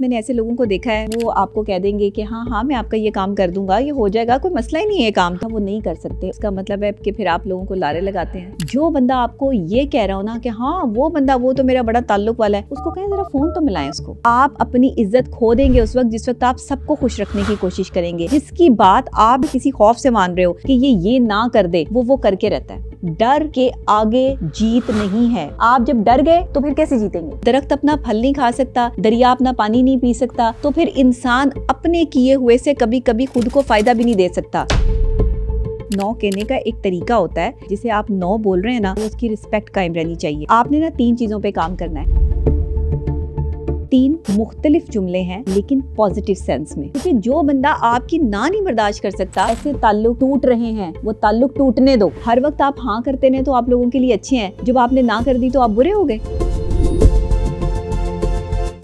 मैंने ऐसे लोगों को देखा है, वो आपको कह देंगे कि हाँ हाँ मैं आपका ये काम कर दूंगा, ये हो जाएगा, कोई मसला ही नहीं है काम का। वो नहीं कर सकते। इसका मतलब है कि फिर आप लोगों को लारे लगाते हैं। जो बंदा आपको ये कह रहा हो ना कि हाँ वो बंदा वो तो मेरा बड़ा ताल्लुक वाला है, उसको कहें जरा फोन तो मिलाएं उसको। आप अपनी इज्जत खो देंगे उस वक्त जिस वक्त आप सबको खुश रखने की कोशिश करेंगे। जिसकी बात आप किसी खौफ से मान रहे हो कि ये ना कर दे, वो करके रहता है। डर के आगे जीत नहीं है। आप जब डर गए तो फिर कैसे जीतेंगे? दरख्त अपना फल नहीं खा सकता, दरिया अपना पानी नहीं पी सकता, तो फिर इंसान अपने किए हुए से कभी कभी खुद को फायदा भी नहीं दे सकता। नो कहने का एक तरीका होता है, जिसे आप नो बोल रहे हैं ना, तो उसकी रिस्पेक्ट कायम रहनी चाहिए। आपने ना 3 चीजों पे काम करना है। 3 मुख्तलिफ जुमले हैं लेकिन पॉजिटिव सेंस में, क्योंकि जो बंदा आपकी ना नहीं बर्दाश्त कर सकता, ऐसे ताल्लुक टूट रहे हैं, वो ताल्लुक टूटने दो। हर वक्त आप हाँ करते रहे तो आप लोगों के लिए अच्छे हैं, जब आपने ना कर दी तो आप बुरे हो गए।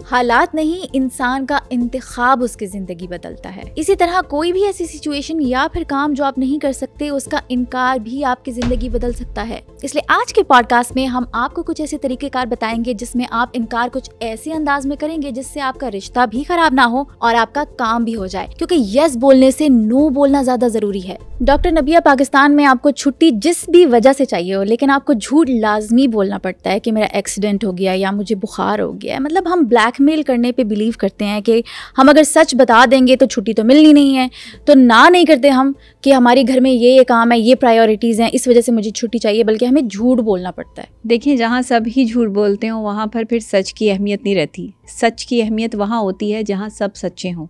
हालात नहीं, इंसान का इंतखाब उसकी जिंदगी बदलता है। इसी तरह कोई भी ऐसी सिचुएशन या फिर काम जो आप नहीं कर सकते, उसका इनकार भी आपकी जिंदगी बदल सकता है। इसलिए आज के पॉडकास्ट में हम आपको कुछ ऐसे तरीकेकार बताएंगे जिसमें आप इनकार कुछ ऐसे अंदाज में करेंगे जिससे आपका रिश्ता भी खराब ना हो और आपका काम भी हो जाए, क्योंकि यस बोलने से नो बोलना ज्यादा जरूरी है। डॉक्टर नबिया, पाकिस्तान में आपको छुट्टी जिस भी वजह से चाहिए हो, लेकिन आपको झूठ लाजमी बोलना पड़ता है कि मेरा एक्सीडेंट हो गया या मुझे बुखार हो गया है। मतलब हम ब्लैकमेल करने पे बिलीव करते हैं कि हम अगर सच बता देंगे तो छुट्टी तो मिलनी नहीं है, तो ना नहीं करते हम कि हमारे घर में ये काम है, ये प्रायोरिटीज़ हैं, इस वजह से मुझे छुट्टी चाहिए, बल्कि हमें झूठ बोलना पड़ता है। देखिए, जहाँ सब ही झूठ बोलते हो वहाँ पर फिर सच की अहमियत नहीं रहती। सच की अहमियत वहाँ होती है जहाँ सब सच्चे हों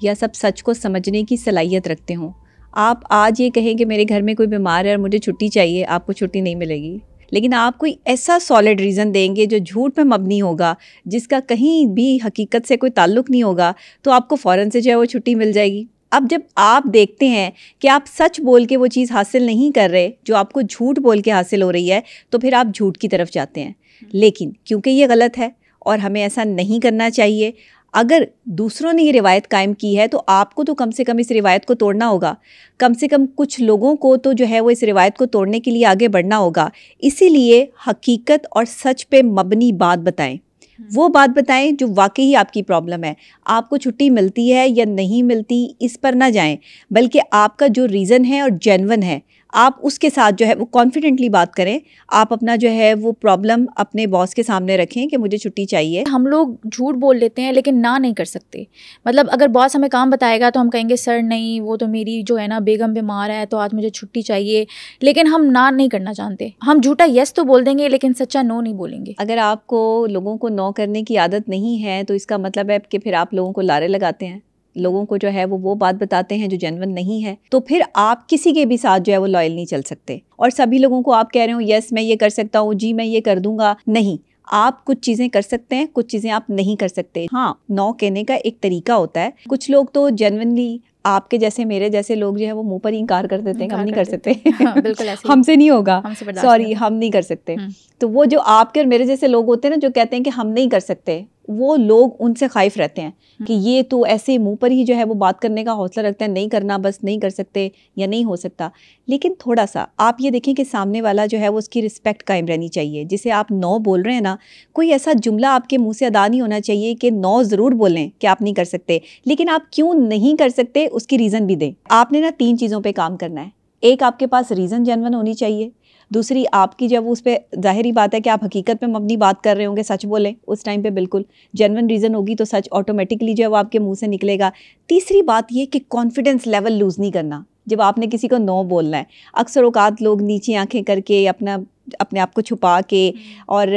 या सब सच को समझने की सलाहियत रखते हों। आप आज ये कहें कि मेरे घर में कोई बीमार है और मुझे छुट्टी चाहिए, आपको छुट्टी नहीं मिलेगी। लेकिन आप कोई ऐसा सॉलिड रीज़न देंगे जो झूठ पे मबनी होगा, जिसका कहीं भी हकीकत से कोई ताल्लुक नहीं होगा, तो आपको फ़ौरन से जो है वो छुट्टी मिल जाएगी। अब जब आप देखते हैं कि आप सच बोल के वो चीज़ हासिल नहीं कर रहे जो आपको झूठ बोल के हासिल हो रही है, तो फिर आप झूठ की तरफ जाते हैं। लेकिन क्योंकि ये गलत है और हमें ऐसा नहीं करना चाहिए, अगर दूसरों ने ये रिवायत कायम की है तो आपको तो कम से कम इस रिवायत को तोड़ना होगा। कम से कम कुछ लोगों को तो जो है वो इस रिवायत को तोड़ने के लिए आगे बढ़ना होगा। इसीलिए हकीकत और सच पे मबनी बात बताएं। वो बात बताएं जो वाकई आपकी प्रॉब्लम है। आपको छुट्टी मिलती है या नहीं मिलती इस पर ना जाएं, बल्कि आपका जो रीज़न है और जेन्युइन है, आप उसके साथ जो है वो कॉन्फिडेंटली बात करें। आप अपना जो है वो प्रॉब्लम अपने बॉस के सामने रखें कि मुझे छुट्टी चाहिए। हम लोग झूठ बोल लेते हैं लेकिन ना नहीं कर सकते। मतलब अगर बॉस हमें काम बताएगा तो हम कहेंगे सर नहीं, वो तो मेरी जो है ना बेगम बीमार है तो आज मुझे छुट्टी चाहिए, लेकिन हम ना नहीं करना चाहते। हम झूठा यस तो बोल देंगे लेकिन सच्चा नो नहीं बोलेंगे। अगर आपको लोगों को नो करने की आदत नहीं है तो इसका मतलब है कि फिर आप लोगों को लारे लगाते हैं, लोगों को जो है वो बात बताते हैं जो जेन्युइन नहीं है। तो फिर आप किसी के भी साथ जो है वो लॉयल नहीं चल सकते। और सभी लोगों को आप कह रहे हो यस मैं ये कर सकता हूँ, जी मैं ये कर दूंगा, नहीं। आप कुछ चीज़ें कर सकते हैं, कुछ चीज़ें आप नहीं कर सकते। हाँ, नो कहने का एक तरीका होता है। कुछ लोग तो जेन्युइनली आपके जैसे मेरे जैसे लोग जो है वो मुंह पर ही इनकार कर देते हैं, हम नहीं कर सकते। हाँ, बिल्कुल ऐसे हमसे नहीं होगा, सॉरी हम नहीं कर सकते। तो वो जो आपके और मेरे जैसे लोग होते हैं ना जो कहते हैं कि हम नहीं कर सकते, वो लोग उनसे खाइफ रहते हैं कि ये तो ऐसे मुंह पर ही जो है वो बात करने का हौसला रखते हैं, नहीं करना, बस नहीं कर सकते या नहीं हो सकता। लेकिन थोड़ा सा आप ये देखें कि सामने वाला जो है वो उसकी रिस्पेक्ट कायम रहनी चाहिए। जिसे आप नो बोल रहे हैं ना, कोई ऐसा जुमला आपके मुंह से अदा नहीं होना चाहिए कि नो ज़रूर बोलें कि आप नहीं कर सकते, लेकिन आप क्यों नहीं कर सकते उसकी रीज़न भी दें। आपने ना 3 चीज़ों पर काम करना है। एक, आपके पास रीज़न जेन्युइन होनी चाहिए। दूसरी, आपकी जब उस पर ज़ाहिरी बात है कि आप हकीकत पे मबनी बात कर रहे होंगे, सच बोलें उस टाइम पे। बिल्कुल जेन्युइन रीज़न होगी तो सच ऑटोमेटिकली जो है वो आपके मुंह से निकलेगा। तीसरी बात ये कि कॉन्फिडेंस लेवल लूज़ नहीं करना जब आपने किसी को नो बोलना है। अक्सर औकात लोग नीची आंखें करके अपने आप को छुपा के और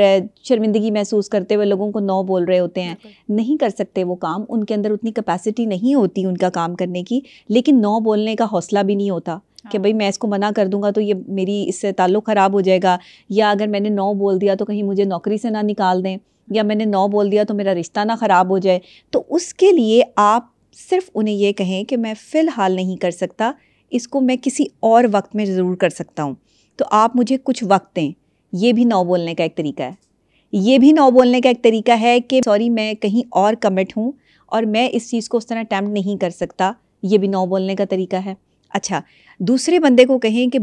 शर्मिंदगी महसूस करते हुए लोगों को नो बोल रहे होते हैं। नहीं कर सकते वो काम, उनके अंदर उतनी कैपेसिटी नहीं होती उनका काम करने की। लेकिन नो बोलने का हौसला भी नहीं होता कि भाई मैं इसको मना कर दूंगा तो ये मेरी इससे ताल्लुक़ ख़राब हो जाएगा, या अगर मैंने नो बोल दिया तो कहीं मुझे नौकरी से ना निकाल दें, या मैंने नो बोल दिया तो मेरा रिश्ता ना ख़राब हो जाए। तो उसके लिए आप सिर्फ उन्हें ये कहें कि मैं फ़िलहाल नहीं कर सकता, इसको मैं किसी और वक्त में ज़रूर कर सकता हूँ, तो आप मुझे कुछ वक्त दें। ये भी नो बोलने का एक तरीका है। ये भी नो बोलने का एक तरीका है कि सॉरी मैं कहीं और कमिट हूँ और मैं इस चीज़ को उस तरह अटैम्प्ट नहीं कर सकता। ये भी नो बोलने का तरीका है। अच्छा, दूसरे बंदे को कहें कि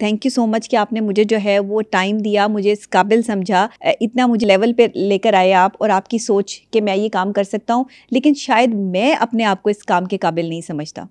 थैंक यू सो मच कि आपने मुझे जो है वो टाइम दिया, मुझे इस काबिल समझा, इतना मुझे लेवल पे लेकर आए आप, और आपकी सोच कि मैं ये काम कर सकता हूँ, लेकिन शायद मैं अपने आप को इस काम के काबिल नहीं समझता।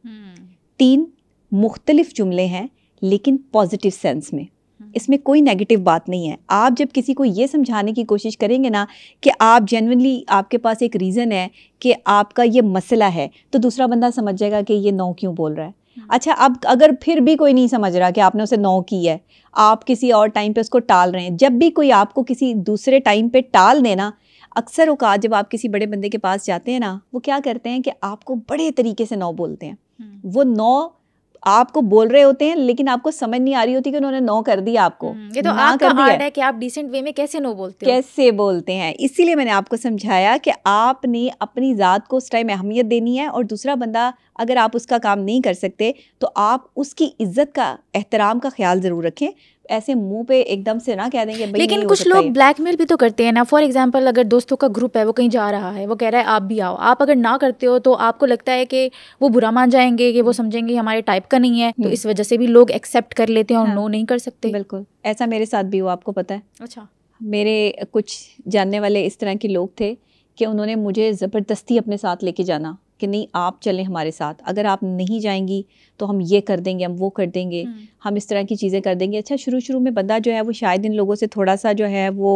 3 मुख्तलिफ जुमले हैं लेकिन पॉजिटिव सेंस में, इसमें कोई नेगेटिव बात नहीं है। आप जब किसी को ये समझाने की कोशिश करेंगे ना कि आप जेन्युइनली, आपके पास एक रीज़न है कि आपका ये मसला है, तो दूसरा बंदा समझ जाएगा कि ये नो क्यों बोल रहा है। अच्छा, अब अगर फिर भी कोई नहीं समझ रहा कि आपने उसे नो की है, आप किसी और टाइम पे उसको टाल रहे हैं, जब भी कोई आपको किसी दूसरे टाइम पे टाल देना, अक्सर औकात जब आप किसी बड़े बंदे के पास जाते हैं ना, वो क्या करते हैं कि आपको बड़े तरीके से नो बोलते हैं। वो नो आपको बोल रहे होते हैं लेकिन आपको समझ नहीं आ रही होती कि उन्होंने नो कर दिया आपको। ये तो आपका आर्ट है कि आप डिसेंट वे में कैसे नो बोलते हो, कैसे बोलते हैं। इसीलिए मैंने आपको समझाया कि आपने अपनी ज़ात को उस टाइम अहमियत देनी है, और दूसरा बंदा अगर आप उसका काम नहीं कर सकते तो आप उसकी इज्जत का, एहतराम का ख्याल ज़रूर रखें। ऐसे मुंह पे एकदम से ना कह देंगे। लेकिन कुछ लोग ब्लैकमेल भी तो करते हैं ना। फॉर एग्जांपल, अगर दोस्तों का ग्रुप है, वो कहीं जा रहा है, वो कह रहा है आप भी आओ, आप अगर ना करते हो तो आपको लगता है कि वो बुरा मान जाएंगे, कि वो समझेंगे हमारे टाइप का नहीं है, तो इस वजह से भी लोग एक्सेप्ट कर लेते हैं और नो नहीं कर सकते। बिल्कुल, ऐसा मेरे साथ भी हुआ, आपको पता है। अच्छा, मेरे कुछ जानने वाले इस तरह के लोग थे कि उन्होंने मुझे ज़बरदस्ती अपने साथ लेके जाना कि नहीं आप चलें हमारे साथ, अगर आप नहीं जाएंगी तो हम ये कर देंगे, हम वो कर देंगे, हम इस तरह की चीज़ें कर देंगे। अच्छा, शुरू में बंदा जो है वो शायद इन लोगों से थोड़ा सा जो है वो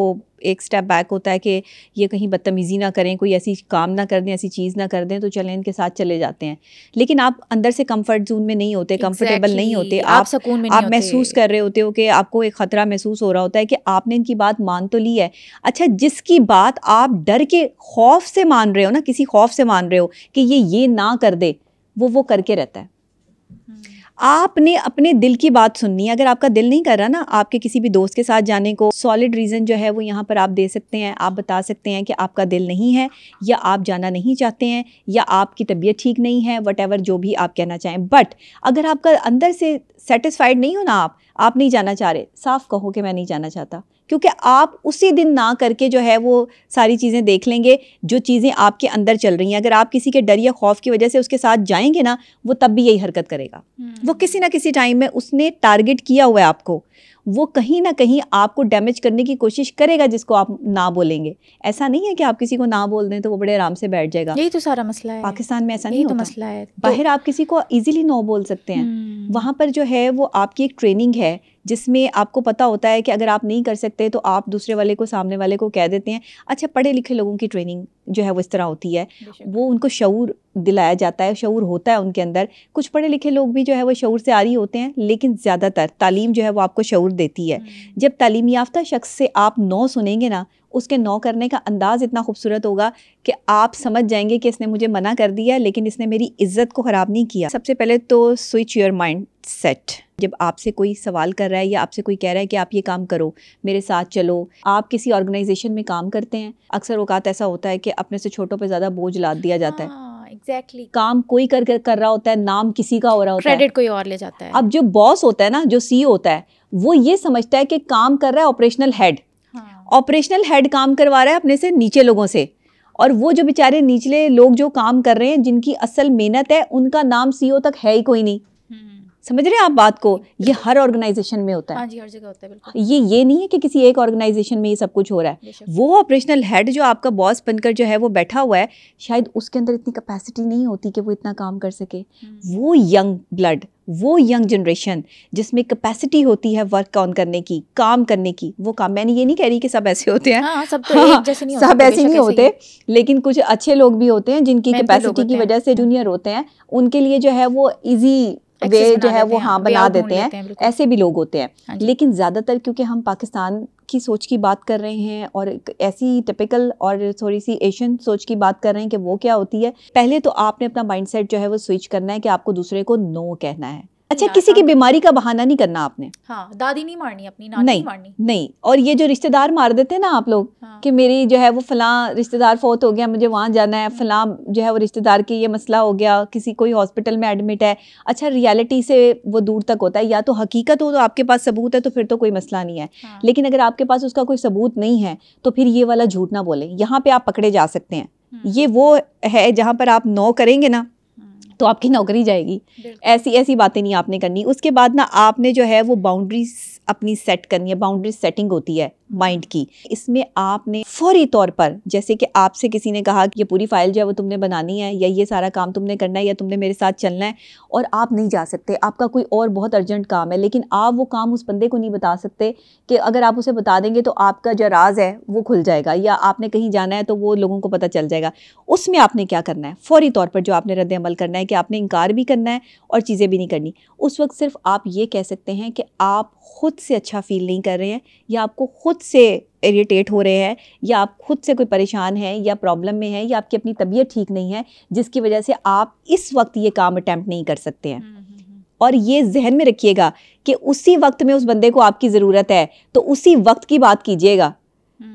एक स्टेप बैक होता है कि ये कहीं बदतमीज़ी ना करें, कोई ऐसी काम ना कर दें, ऐसी चीज़ ना कर दें, तो चलें इनके साथ चले जाते हैं। लेकिन आप अंदर से कंफर्ट जोन में नहीं होते, कंफर्टेबल नहीं होते, आप सुकून में नहीं आप महसूस कर रहे होते हो कि आपको एक ख़तरा महसूस हो रहा होता है कि आपने इनकी बात मान तो ली है। अच्छा, जिसकी बात आप डर के खौफ से मान रहे हो ना, किसी खौफ से मान रहे हो कि ये ना कर दे, वो करके रहता है। आपने अपने दिल की बात सुननी है। अगर आपका दिल नहीं कर रहा ना आपके किसी भी दोस्त के साथ जाने को, सॉलिड रीज़न जो है वो यहाँ पर आप दे सकते हैं। आप बता सकते हैं कि आपका दिल नहीं है, या आप जाना नहीं चाहते हैं, या आपकी तबीयत ठीक नहीं है, वटेवर जो भी आप कहना चाहें। बट अगर आपका अंदर से सेटिस्फाइड नहीं हो ना, आप नहीं जाना चाह रहे, साफ कहो कि मैं नहीं जाना चाहता, क्योंकि आप उसी दिन ना करके जो है वो सारी चीज़ें देख लेंगे जो चीज़ें आपके अंदर चल रही हैं। अगर आप किसी के डर या खौफ की वजह से उसके साथ जाएंगे ना, वो तब भी यही हरकत करेगा। वो किसी ना किसी टाइम में उसने टारगेट किया हुआ है आपको, वो कहीं ना कहीं आपको डैमेज करने की कोशिश करेगा जिसको आप ना बोलेंगे। ऐसा नहीं है कि आप किसी को ना बोल दें तो वो बड़े आराम से बैठ जाएगा। यही तो सारा मसला है। पाकिस्तान में ऐसा नहीं होता। मसला है। बाहर आप किसी को इजीली नो बोल सकते हैं। वहाँ पर जो है वो आपकी एक ट्रेनिंग है जिसमें आपको पता होता है कि अगर आप नहीं कर सकते तो आप दूसरे वाले को, सामने वाले को कह देते हैं। अच्छा, पढ़े लिखे लोगों की ट्रेनिंग जो है वो इस तरह होती है, वो उनको शऊर दिलाया जाता है, शऊर होता है उनके अंदर। कुछ पढ़े लिखे लोग भी जो है वो शऊर से आरी होते हैं, लेकिन ज़्यादातर तालीम जो है वो आपको शऊर देती है। जब तालीम याफ्ता शख्स से आप नो सुनेंगे ना, उसके नो करने का अंदाज़ इतना खूबसूरत होगा कि आप समझ जाएंगे कि इसने मुझे मना कर दिया लेकिन इसने मेरी इज्जत को ख़राब नहीं किया। सबसे पहले तो स्विच योर माइंड सेट। जब आपसे कोई सवाल कर रहा है या आपसे कोई कह रहा है कि आप ये काम करो, मेरे साथ चलो, आप किसी ऑर्गेनाइजेशन में काम करते हैं, अक्सर औकात ऐसा होता है कि अपने से छोटों पे ज़्यादा बोझ लाद दिया जाता है। Exactly. काम कोई कर रहा होता है, नाम किसी का हो रहा होता है, क्रेडिट कोई और ले जाता है। अब जो बॉस होता है ना, जो सीईओ होता है, वो ये समझता है कि काम कर रहा है ऑपरेशनल हेड। ऑपरेशनल हेड काम करवा रहा है अपने से नीचे लोगों से, और वो जो बेचारे निचले लोग जो काम कर रहे हैं, जिनकी असल मेहनत है, उनका नाम सीईओ तक है ही कोई नहीं। समझ रहे हैं आप बात को? ये हर ऑर्गेनाइजेशन में होता है। हाँ जी, हर जगह होता है। बिल्कुल। ये नहीं है कि किसी एक ऑर्गेनाइजेशन में ये सब कुछ हो रहा है। वो ऑपरेशनल हेड जो आपका बॉस बनकर जो है वो बैठा हुआ है, शायद उसके अंदर इतनी कैपेसिटी नहीं होती कि वो इतना काम कर सके। वो यंग ब्लड, वो यंग जनरेशन जिसमें कैपेसिटी होती है वर्क ऑन करने की, काम करने की, वो काम। मैंने ये नहीं कह रही कि सब ऐसे होते हैं। हाँ, सब तो एक जैसे नहीं होते, सब ऐसे नहीं होते, लेकिन कुछ अच्छे लोग भी होते हैं जिनकी कैपेसिटी की वजह से जूनियर होते हैं, उनके लिए जो है वो ईजी वे जो है वो बना देते हैं। ऐसे भी लोग होते हैं। लेकिन ज़्यादातर क्योंकि हम पाकिस्तान की सोच की बात कर रहे हैं और ऐसी टिपिकल और थोड़ी सी एशियन सोच की बात कर रहे हैं कि वो क्या होती है, पहले तो आपने अपना माइंडसेट जो है वो स्विच करना है कि आपको दूसरे को नो कहना है। अच्छा, किसी की बीमारी का बहाना नहीं करना आपने। हाँ, दादी नहीं मारनी, अपनी नानी नहीं मारनी। नहीं। और ये जो रिश्तेदार मार देते हैं ना आप लोग, हाँ, कि मेरी जो है वो फलां रिश्तेदार फौत हो गया, मुझे वहाँ जाना है, फलां जो है वो रिश्तेदार की ये मसला हो गया, किसी कोई हॉस्पिटल में एडमिट है। अच्छा, रियलिटी से वो दूर तक होता है। या तो हकीकत हो तो आपके पास सबूत है तो फिर तो कोई मसला नहीं है। हाँ। लेकिन अगर आपके पास उसका कोई सबूत नहीं है तो फिर ये वाला झूठ ना बोले, यहाँ पे आप पकड़े जा सकते हैं। ये वो है जहाँ पर आप नो करेंगे ना तो तो आपकी नौकरी जाएगी। ऐसी ऐसी बातें नहीं आपने करनी। उसके बाद ना आपने जो है वो बाउंड्रीज अपनी सेट करनी है। बाउंड्री सेटिंग होती है माइंड की। इसमें आपने फौरी तौर पर, जैसे कि आपसे किसी ने कहा कि ये पूरी फाइल जो है वो तुमने बनानी है या ये सारा काम तुमने करना है या तुमने मेरे साथ चलना है, और आप नहीं जा सकते, आपका कोई और बहुत अर्जेंट काम है, लेकिन आप वो काम उस बंदे को नहीं बता सकते कि अगर आप उसे बता देंगे तो आपका जो राज है वो खुल जाएगा, या आपने कहीं जाना है तो वो लोगों को पता चल जाएगा। उसमें आपने क्या करना है, फौरी तौर पर जो आपने रद्द अमल करना है कि आपने इनकार भी करना है और चीज़ें भी नहीं करनी। उस वक्त सिर्फ आप ये कह सकते हैं कि आप खुद से अच्छा फील नहीं कर रहे हैं, या आपको खुद से इरिटेट हो रहे हैं, या आप खुद से कोई परेशान हैं या प्रॉब्लम में हैं, या आपकी अपनी तबीयत ठीक नहीं है जिसकी वजह से आप इस वक्त ये काम अटेम्प्ट नहीं कर सकते हैं। और ये जहन में रखिएगा कि उसी वक्त में उस बंदे को आपकी ज़रूरत है, तो उसी वक्त की बात कीजिएगा।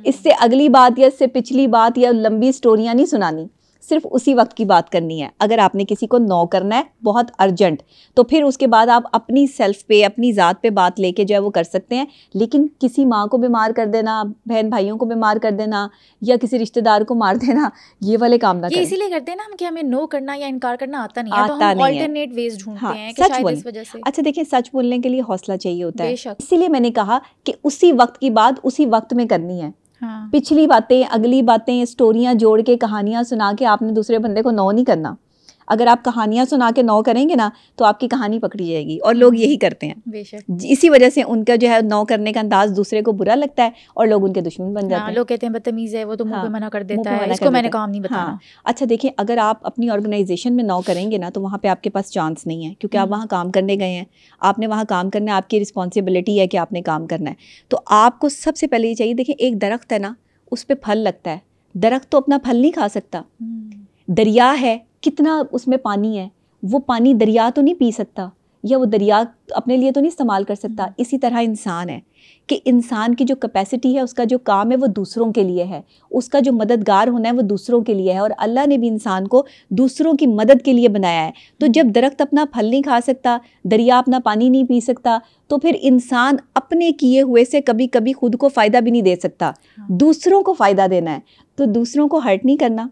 इससे अगली बात या इससे पिछली बात या लंबी स्टोरियाँ नहीं सुनानी, सिर्फ उसी वक्त की बात करनी है। अगर आपने किसी को नो करना है बहुत अर्जेंट, तो फिर उसके बाद आप अपनी सेल्फ पे, अपनी ज़ात पे बात लेके जो है वो कर सकते हैं। लेकिन किसी माँ को बीमार कर देना, बहन भाइयों को बीमार कर देना, या किसी रिश्तेदार को मार देना, ये वाले काम ना करें। इसीलिए करते हैं ना हम कि हमें नो करना या इनकार करना आता नहीं है, तो हम ऑल्टरनेट वेज ढूंढते हैं कि शायद इस वजह से। अच्छा देखिए, सच बोलने के लिए हौसला चाहिए होता है, इसीलिए मैंने कहा कि उसी वक्त की बात उसी वक्त में करनी है। हाँ। पिछली बातें, अगली बातें, स्टोरियां जोड़ के, कहानियां सुना के आपने दूसरे बंदे को नो नहीं करना। अगर आप कहानियां सुना के नो करेंगे ना तो आपकी कहानी पकड़ी जाएगी, और लोग यही करते हैं बेशक। इसी वजह से उनका जो है नो करने का अंदाज दूसरे को बुरा लगता है और लोग उनके दुश्मन बन जाते हैं। लोग कहते हैं बदतमीज है वो, तो मुंह पे मना कर देता है, इसको मैंने काम नहीं बताना। अच्छा देखिए, अगर आप अपनी ऑर्गेनाइजेशन में नो करेंगे ना तो वहाँ पे आपके पास चांस नहीं है, क्योंकि आप वहाँ काम करने गए हैं, आपने वहाँ काम करना है, आपकी रिस्पॉन्सिबिलिटी है कि आपने काम करना है। तो आपको सबसे पहले ये चाहिए, देखिए एक दरख्त है ना, उस पर फल लगता है, दरख्त तो अपना फल नहीं खा सकता। दरिया है, कितना उसमें पानी है, वो पानी दरिया तो नहीं पी सकता, या वो दरिया अपने लिए तो नहीं इस्तेमाल कर सकता। इसी तरह इंसान है कि इंसान की जो कैपेसिटी है, उसका जो काम है वो दूसरों के लिए है, उसका जो मददगार होना है वो दूसरों के लिए है, और अल्लाह ने भी इंसान को दूसरों की मदद के लिए बनाया है। तो जब दरख्त अपना फल नहीं खा सकता, दरिया अपना पानी नहीं पी सकता, तो फिर इंसान अपने किए हुए से कभी कभी खुद को फ़ायदा भी नहीं दे सकता, दूसरों को फ़ायदा देना है। तो दूसरों को हर्ट नहीं करना,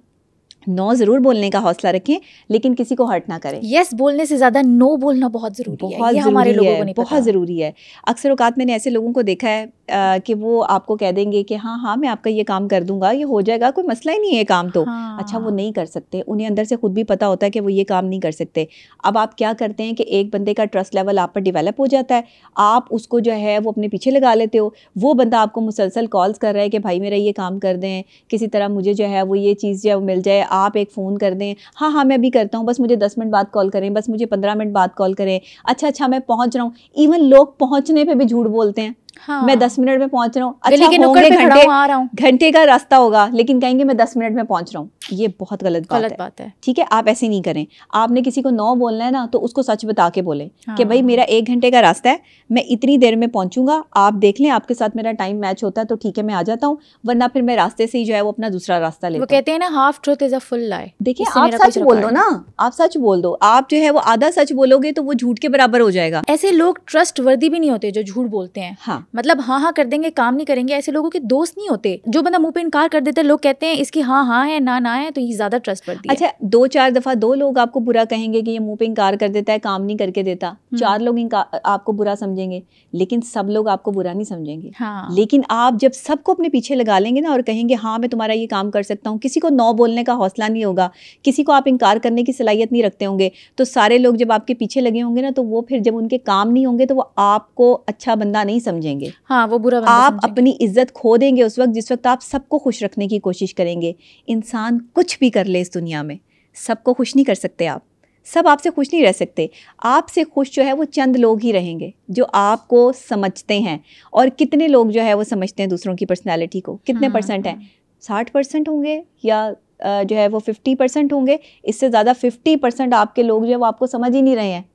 नो ज़रूर बोलने का हौसला रखें, लेकिन किसी को हर्ट ना करें। यस बोलने से ज़्यादा नो बोलना बहुत ज़रूरी है, ये हमारे लोगों को नहीं पता। बहुत ज़रूरी है। अक्सर औकात मैंने ऐसे लोगों को देखा है कि वो आपको कह देंगे कि हाँ हाँ मैं आपका ये काम कर दूंगा, ये हो जाएगा, कोई मसला ही नहीं है काम तो। हाँ। अच्छा, वो नहीं कर सकते, उन्हें अंदर से खुद भी पता होता है कि वो ये काम नहीं कर सकते। अब आप क्या करते हैं कि एक बंदे का ट्रस्ट लेवल आप पर डिवेलप हो जाता है, आप उसको जो है वो अपने पीछे लगा लेते हो। वो बंदा आपको मुसलसल कॉल्स कर रहा है कि भाई मेरा ये काम कर दें, किसी तरह मुझे जो है वो ये चीज़ जो है वो मिल जाए, आप एक फ़ोन कर दें, हाँ हाँ मैं भी करता हूँ, बस मुझे 10 मिनट बाद कॉल करें, बस मुझे 15 मिनट बाद कॉल करें, अच्छा मैं पहुँच रहा हूँ। इवन लोग पहुँचने पर भी झूठ बोलते हैं। हाँ। मैं 10 मिनट में पहुंच रहा हूँ, अच्छा होंगे घंटे का रास्ता होगा, लेकिन कहेंगे मैं 10 मिनट में पहुंच रहा हूँ। ये बहुत गलत बात है। ठीक है, आप ऐसे नहीं करें। आपने किसी को नो बोलना है ना तो उसको सच बता के बोले। हाँ। कि भाई मेरा 1 घंटे का रास्ता है, मैं इतनी देर में पहुंचूंगा, आप देख लें आपके साथ मेरा टाइम मैच होता है तो ठीक है मैं आ जाता हूँ, वरना फिर मैं रास्ते से ही जो है वो अपना दूसरा रास्ता लेता हूँ। वो कहते हैं ना half truth is a full lie. देखिए आप सच बोल दो ना, आप सच बोल दो। आप जो है वो आधा सच बोलोगे तो वो झूठ के बराबर हो जाएगा। ऐसे लोग ट्रस्ट वर्दी भी नहीं होते जो झूठ बोलते हैं। हाँ, मतलब हाँ कर देंगे, काम नहीं करेंगे, ऐसे लोगों के दोस्त नहीं होते। जो बंदा मुंह पे इनकार कर देता है, लोग कहते हैं इसकी हाँ है ना है, तो ये ज्यादा ट्रस्टवर्दी है। अच्छा, 2-4 दफा 2 लोग आपको बुरा कहेंगे कि ये मुंह पे इनकार कर देता है, काम नहीं करके देता, 4 लोग आपको बुरा समझेंगे, लेकिन सब लोग आपको बुरा नहीं समझेंगे। हाँ। लेकिन आप जब सबको अपने पीछे लगा लेंगे ना और कहेंगे हाँ मैं तुम्हारा ये काम कर सकता हूँ, किसी को नो बोलने का हौसला नहीं होगा, किसी को आप इनकार करने की सलाहियत नहीं रखते होंगे, तो सारे लोग जब आपके पीछे लगे होंगे ना तो वो फिर जब उनके काम नहीं होंगे तो वो आपको अच्छा बंदा नहीं समझेंगे। हाँ, वो बुरा बंदा आप अपनी इज्जत खो देंगे उस वक्त जिस वक्त आप सबको खुश रखने की कोशिश करेंगे। इंसान कुछ भी कर ले इस दुनिया में, सबको खुश नहीं कर सकते आप, सब आपसे खुश नहीं रह सकते। आपसे खुश जो है वो चंद लोग ही रहेंगे जो आपको समझते हैं। और कितने लोग जो है वो समझते हैं दूसरों की पर्सनैलिटी को, कितने परसेंट हैं? 60% होंगे या जो है वो 50% होंगे। इससे ज़्यादा 50% आपके लोग जो है वो आपको समझ ही नहीं रहे हैं,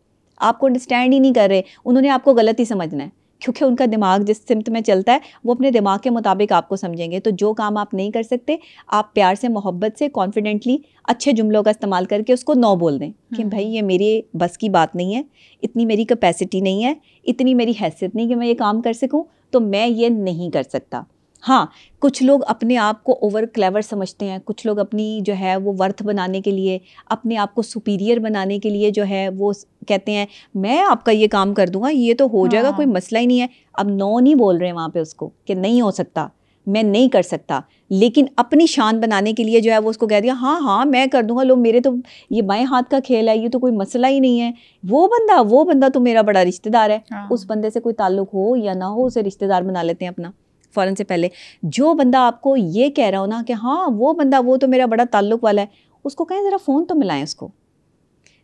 आपको अंडरस्टैंड ही नहीं कर रहे। उन्होंने आपको गलत ही समझना है, क्योंकि उनका दिमाग जिस सिमत में चलता है वो अपने दिमाग के मुताबिक आपको समझेंगे। तो जो काम आप नहीं कर सकते, आप प्यार से, मोहब्बत से, कॉन्फिडेंटली अच्छे जुमलों का इस्तेमाल करके उसको नो बोल दें कि भाई ये मेरे बस की बात नहीं है, इतनी मेरी कैपेसिटी नहीं है, इतनी मेरी हैसियत नहीं कि मैं ये काम कर सकूं, तो मैं ये नहीं कर सकता। हाँ, कुछ लोग अपने आप को ओवर क्लेवर समझते हैं, कुछ लोग अपनी जो है वो वर्थ बनाने के लिए, अपने आप को सुपीरियर बनाने के लिए जो है वो कहते हैं मैं आपका ये काम कर दूंगा, ये तो हो जाएगा, कोई मसला ही नहीं है। अब नो नहीं बोल रहे हैं वहाँ पे उसको कि नहीं हो सकता, मैं नहीं कर सकता, लेकिन अपनी शान बनाने के लिए जो है वो उसको कह दिया हाँ हाँ मैं कर दूंगा, लो मेरे तो ये बाएं हाथ का खेल है, ये तो कोई मसला ही नहीं है। वो बंदा तो मेरा बड़ा रिश्तेदार है। उस बंदे से कोई ताल्लुक हो या ना हो, उसे रिश्तेदार बना लेते हैं अपना फ़ौरन से पहले। जो बंदा आपको ये कह रहा हो ना कि हाँ वो बंदा वो तो मेरा बड़ा ताल्लुक वाला है, उसको कहें ज़रा फ़ोन तो मिलाएं उसको।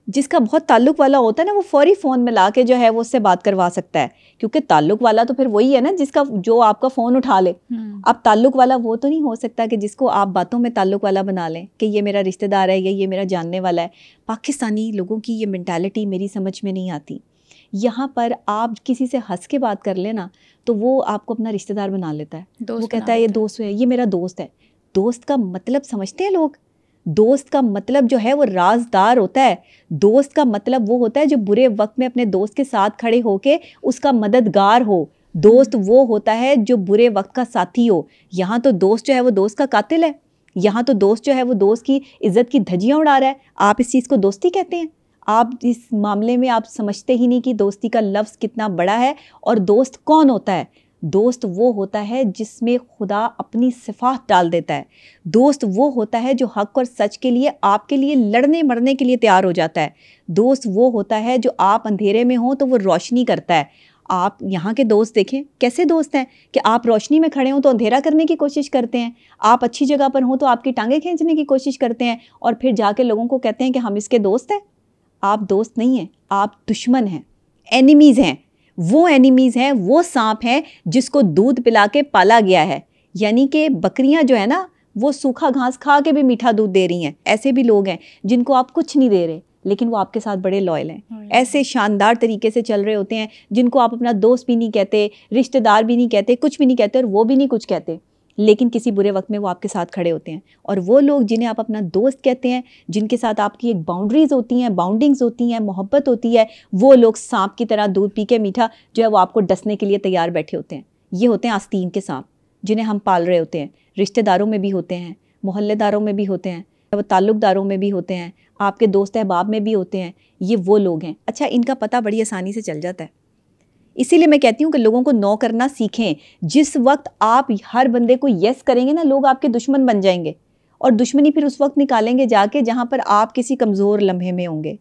जिसका बहुत ताल्लुक वाला होता है ना वो फौरी फ़ोन मिला के जो है वो उससे बात करवा सकता है, क्योंकि ताल्लुक वाला तो फिर वही है ना जिसका जो आपका फ़ोन उठा ले। अब ताल्लुक वाला वो तो नहीं हो सकता कि जिसको आप बातों में ताल्लुक वाला बना लें कि ये मेरा रिश्तेदार है या ये मेरा जानने वाला है। पाकिस्तानी लोगों की ये मेंटालिटी मेरी समझ में नहीं आती। यहाँ पर आप किसी से हंस के बात कर लेना तो वो आपको अपना रिश्तेदार बना लेता है, वो कहता है ये दोस्त है, ये मेरा दोस्त है। दोस्त का मतलब समझते हैं लोग? दोस्त का मतलब जो है वो राजदार होता है। दोस्त का मतलब वो होता है जो बुरे वक्त में अपने दोस्त के साथ खड़े होके उसका मददगार हो। दोस्त वो होता है जो बुरे वक्त का साथी हो। यहाँ तो दोस्त जो है वो दोस्त का कातिल है, यहाँ तो दोस्त जो है वो दोस्त की इज्जत की धज्जियाँ उड़ा रहा है। आप इस चीज़ को दोस्ती कहते हैं? आप इस मामले में आप समझते ही नहीं कि दोस्ती का लफ्ज़ कितना बड़ा है। और दोस्त कौन होता है? दोस्त वो होता है जिसमें खुदा अपनी सिफात डाल देता है। दोस्त वो होता है जो हक और सच के लिए आपके लिए लड़ने मरने के लिए तैयार हो जाता है। दोस्त वो होता है जो आप अंधेरे में हो तो वो रोशनी करता है। आप यहाँ के दोस्त देखें कैसे दोस्त हैं कि आप रोशनी में खड़े हों तो अंधेरा करने की कोशिश करते हैं, आप अच्छी जगह पर हों तो आपकी टांगें खींचने की कोशिश करते हैं, और फिर जाके लोगों को कहते हैं कि हम इसके दोस्त हैं। आप दोस्त नहीं हैं, आप दुश्मन हैं, एनिमीज़ हैं। वो एनिमीज़ हैं, वो सांप हैं जिसको दूध पिला के पाला गया है। यानी कि बकरियां जो है ना वो सूखा घास खा के भी मीठा दूध दे रही हैं। ऐसे भी लोग हैं जिनको आप कुछ नहीं दे रहे लेकिन वो आपके साथ बड़े लॉयल हैं। ऐसे शानदार तरीके से चल रहे होते हैं जिनको आप अपना दोस्त भी नहीं कहते, रिश्तेदार भी नहीं कहते, कुछ भी नहीं कहते, और वो भी नहीं कुछ कहते, लेकिन किसी बुरे वक्त में वो आपके साथ खड़े होते हैं। और वो लोग जिन्हें आप अपना दोस्त कहते हैं, जिनके साथ आपकी एक बाउंड्रीज होती हैं, बाउंडिंग्स होती हैं, मोहब्बत होती है, वो लोग सांप की तरह दूध पी के मीठा जो है वो आपको डसने के लिए तैयार बैठे होते हैं। ये होते हैं आस्तीन के सांप जिन्हें हम पाल रहे होते हैं। रिश्तेदारों में भी होते हैं, मोहल्लेदारों में भी होते हैं, वो ताल्लुकदारों में भी होते हैं, आपके दोस्त अहबाब में भी होते हैं। ये वो लोग हैं। अच्छा, इनका पता बड़ी आसानी से चल जाता है। इसीलिए मैं कहती हूँ कि लोगों को नो करना सीखें। जिस वक्त आप हर बंदे को यस करेंगे ना, लोग आपके दुश्मन बन जाएंगे, और दुश्मनी फिर उस वक्त निकालेंगे जाके जहाँ पर आप किसी कमज़ोर लम्हे में होंगे।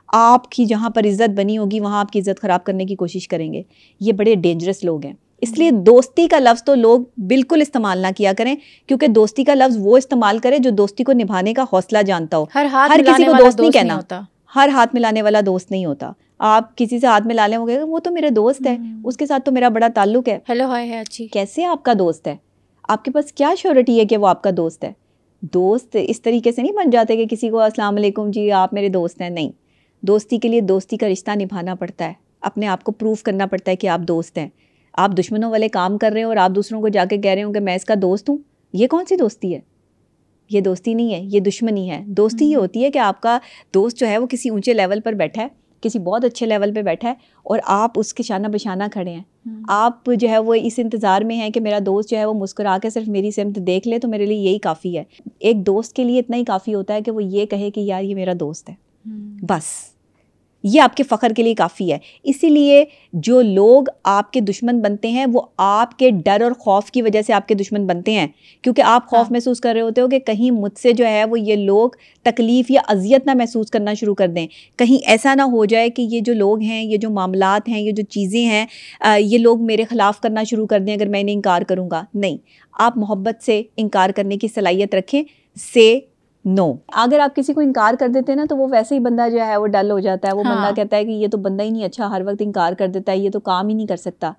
आपकी जहाँ पर इज़्ज़त बनी होगी वहाँ आपकी इज़्ज़त ख़राब करने की कोशिश करेंगे। ये बड़े डेंजरस लोग हैं। इसलिए दोस्ती का लफ्ज़ तो लोग बिल्कुल इस्तेमाल ना किया करें, क्योंकि दोस्ती का लफ्ज़ वो इस्तेमाल करे जो दोस्ती को निभाने का हौसला जानता हो। हर किसी को दोस्त नहीं कहना, हर हाथ मिलाने वाला दोस्त नहीं होता। आप किसी से हाथ मिला लें, वो तो मेरा दोस्त है, उसके साथ तो मेरा बड़ा ताल्लुक है, हेलो हाय है, अच्छी कैसे आपका दोस्त है? आपके पास क्या श्योरिटी है कि वो आपका दोस्त है? दोस्त इस तरीके से नहीं बन जाते कि किसी को अस्सलाम वालेकुम जी आप मेरे दोस्त हैं। नहीं, दोस्ती के लिए दोस्ती का रिश्ता निभाना पड़ता है, अपने आप को प्रूव करना पड़ता है कि आप दोस्त हैं। आप दुश्मनों वाले काम कर रहे हो और आप दूसरों को जाके कह रहे हो कि मैं इसका दोस्त हूँ, ये कौन सी दोस्ती है? ये दोस्ती नहीं है, ये दुश्मनी है। दोस्ती ये होती है कि आपका दोस्त जो है वो किसी ऊंचे लेवल पर बैठा है, किसी बहुत अच्छे लेवल पे बैठा है, और आप उसके शाना बशाना खड़े हैं। आप जो है वो इस इंतज़ार में हैं कि मेरा दोस्त जो है वो मुस्कुरा के सिर्फ मेरी सिमत देख ले तो मेरे लिए यही काफ़ी है। एक दोस्त के लिए इतना ही काफ़ी होता है कि वो ये कहे कि यार ये मेरा दोस्त है, बस ये आपके फ़ख्र के लिए काफ़ी है। इसीलिए जो लोग आपके दुश्मन बनते हैं वो आपके डर और खौफ की वजह से आपके दुश्मन बनते हैं, क्योंकि आप खौफ महसूस कर रहे होते हो कि कहीं मुझसे जो है वो ये लोग तकलीफ़ या अजियत ना महसूस करना शुरू कर दें। कहीं ऐसा ना हो जाए कि ये जो लोग हैं, ये जो मामलात हैं, ये जो चीज़ें हैं, ये लोग मेरे ख़िलाफ़ करना शुरू कर दें अगर मैं इन्हें इनकार करूँगा। नहीं, आप मोहब्बत से इनकार करने की सलाहियत रखें। से नो अगर आप किसी को इनकार कर देते हैं ना तो वो वैसे ही बंदा जो है वो डल हो जाता है। वो बंदा कहता है कि ये तो बंदा ही नहीं अच्छा, हर वक्त इनकार कर देता है, ये तो काम ही नहीं कर सकता।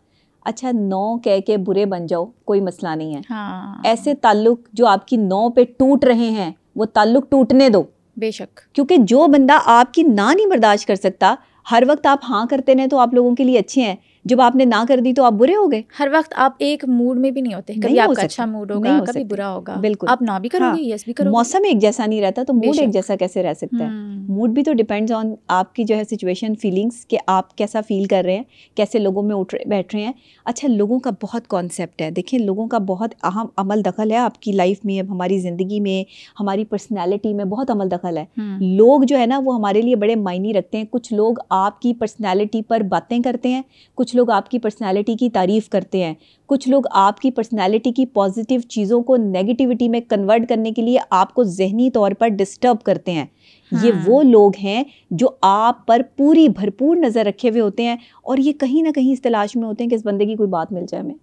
अच्छा, नो कह के बुरे बन जाओ, कोई मसला नहीं है। ऐसे ताल्लुक जो आपकी नो पे टूट रहे हैं वो ताल्लुक टूटने दो, बेशक, क्योंकि जो बंदा आपकी ना नहीं बर्दाश्त कर सकता, हर वक्त आप हाँ करते रहे तो आप लोगों के लिए अच्छे हैं, जब आपने ना कर दी तो आप बुरे हो गए। हर वक्त आप एक मूड में भी नहीं होते, कभी आपका अच्छा मूड होगा, कभी बुरा होगा। बिल्कुल, आप ना भी करोगे, यस भी करोगे। मौसम एक जैसा नहीं रहता तो मूड एक जैसा कैसे रह सकता है? मूड भी तो डिपेंड्स ऑन आपकी जो है सिचुएशन, फीलिंग्स, कि आप कैसा फील कर रहे हैं, कैसे लोगों में उठ बैठ रहे हैं। अच्छा, लोगों का बहुत कॉन्सेप्ट है, देखिए लोगों का बहुत अहम अमल दखल है आपकी लाइफ में, हमारी ज़िंदगी में, हमारी पर्सनैलिटी में बहुत अमल दखल है। लोग जो है ना वो हमारे लिए बड़े मायने रखते हैं। कुछ लोग आपकी पर्सनैलिटी पर बातें करते हैं, कुछ लोग आपकी पर्सनैलिटी की तारीफ़ करते हैं, कुछ लोग आपकी पर्सनैलिटी की पॉजिटिव चीज़ों को नेगेटिविटी में कन्वर्ट करने के लिए आपको ज़हनी तौर पर डिस्टर्ब करते हैं। ये वो लोग हैं जो आप पर पूरी भरपूर नज़र रखे हुए होते हैं और ये कहीं ना कहीं इस तलाश में होते हैं कि इस बंदे की कोई बात मिल जाए हमें।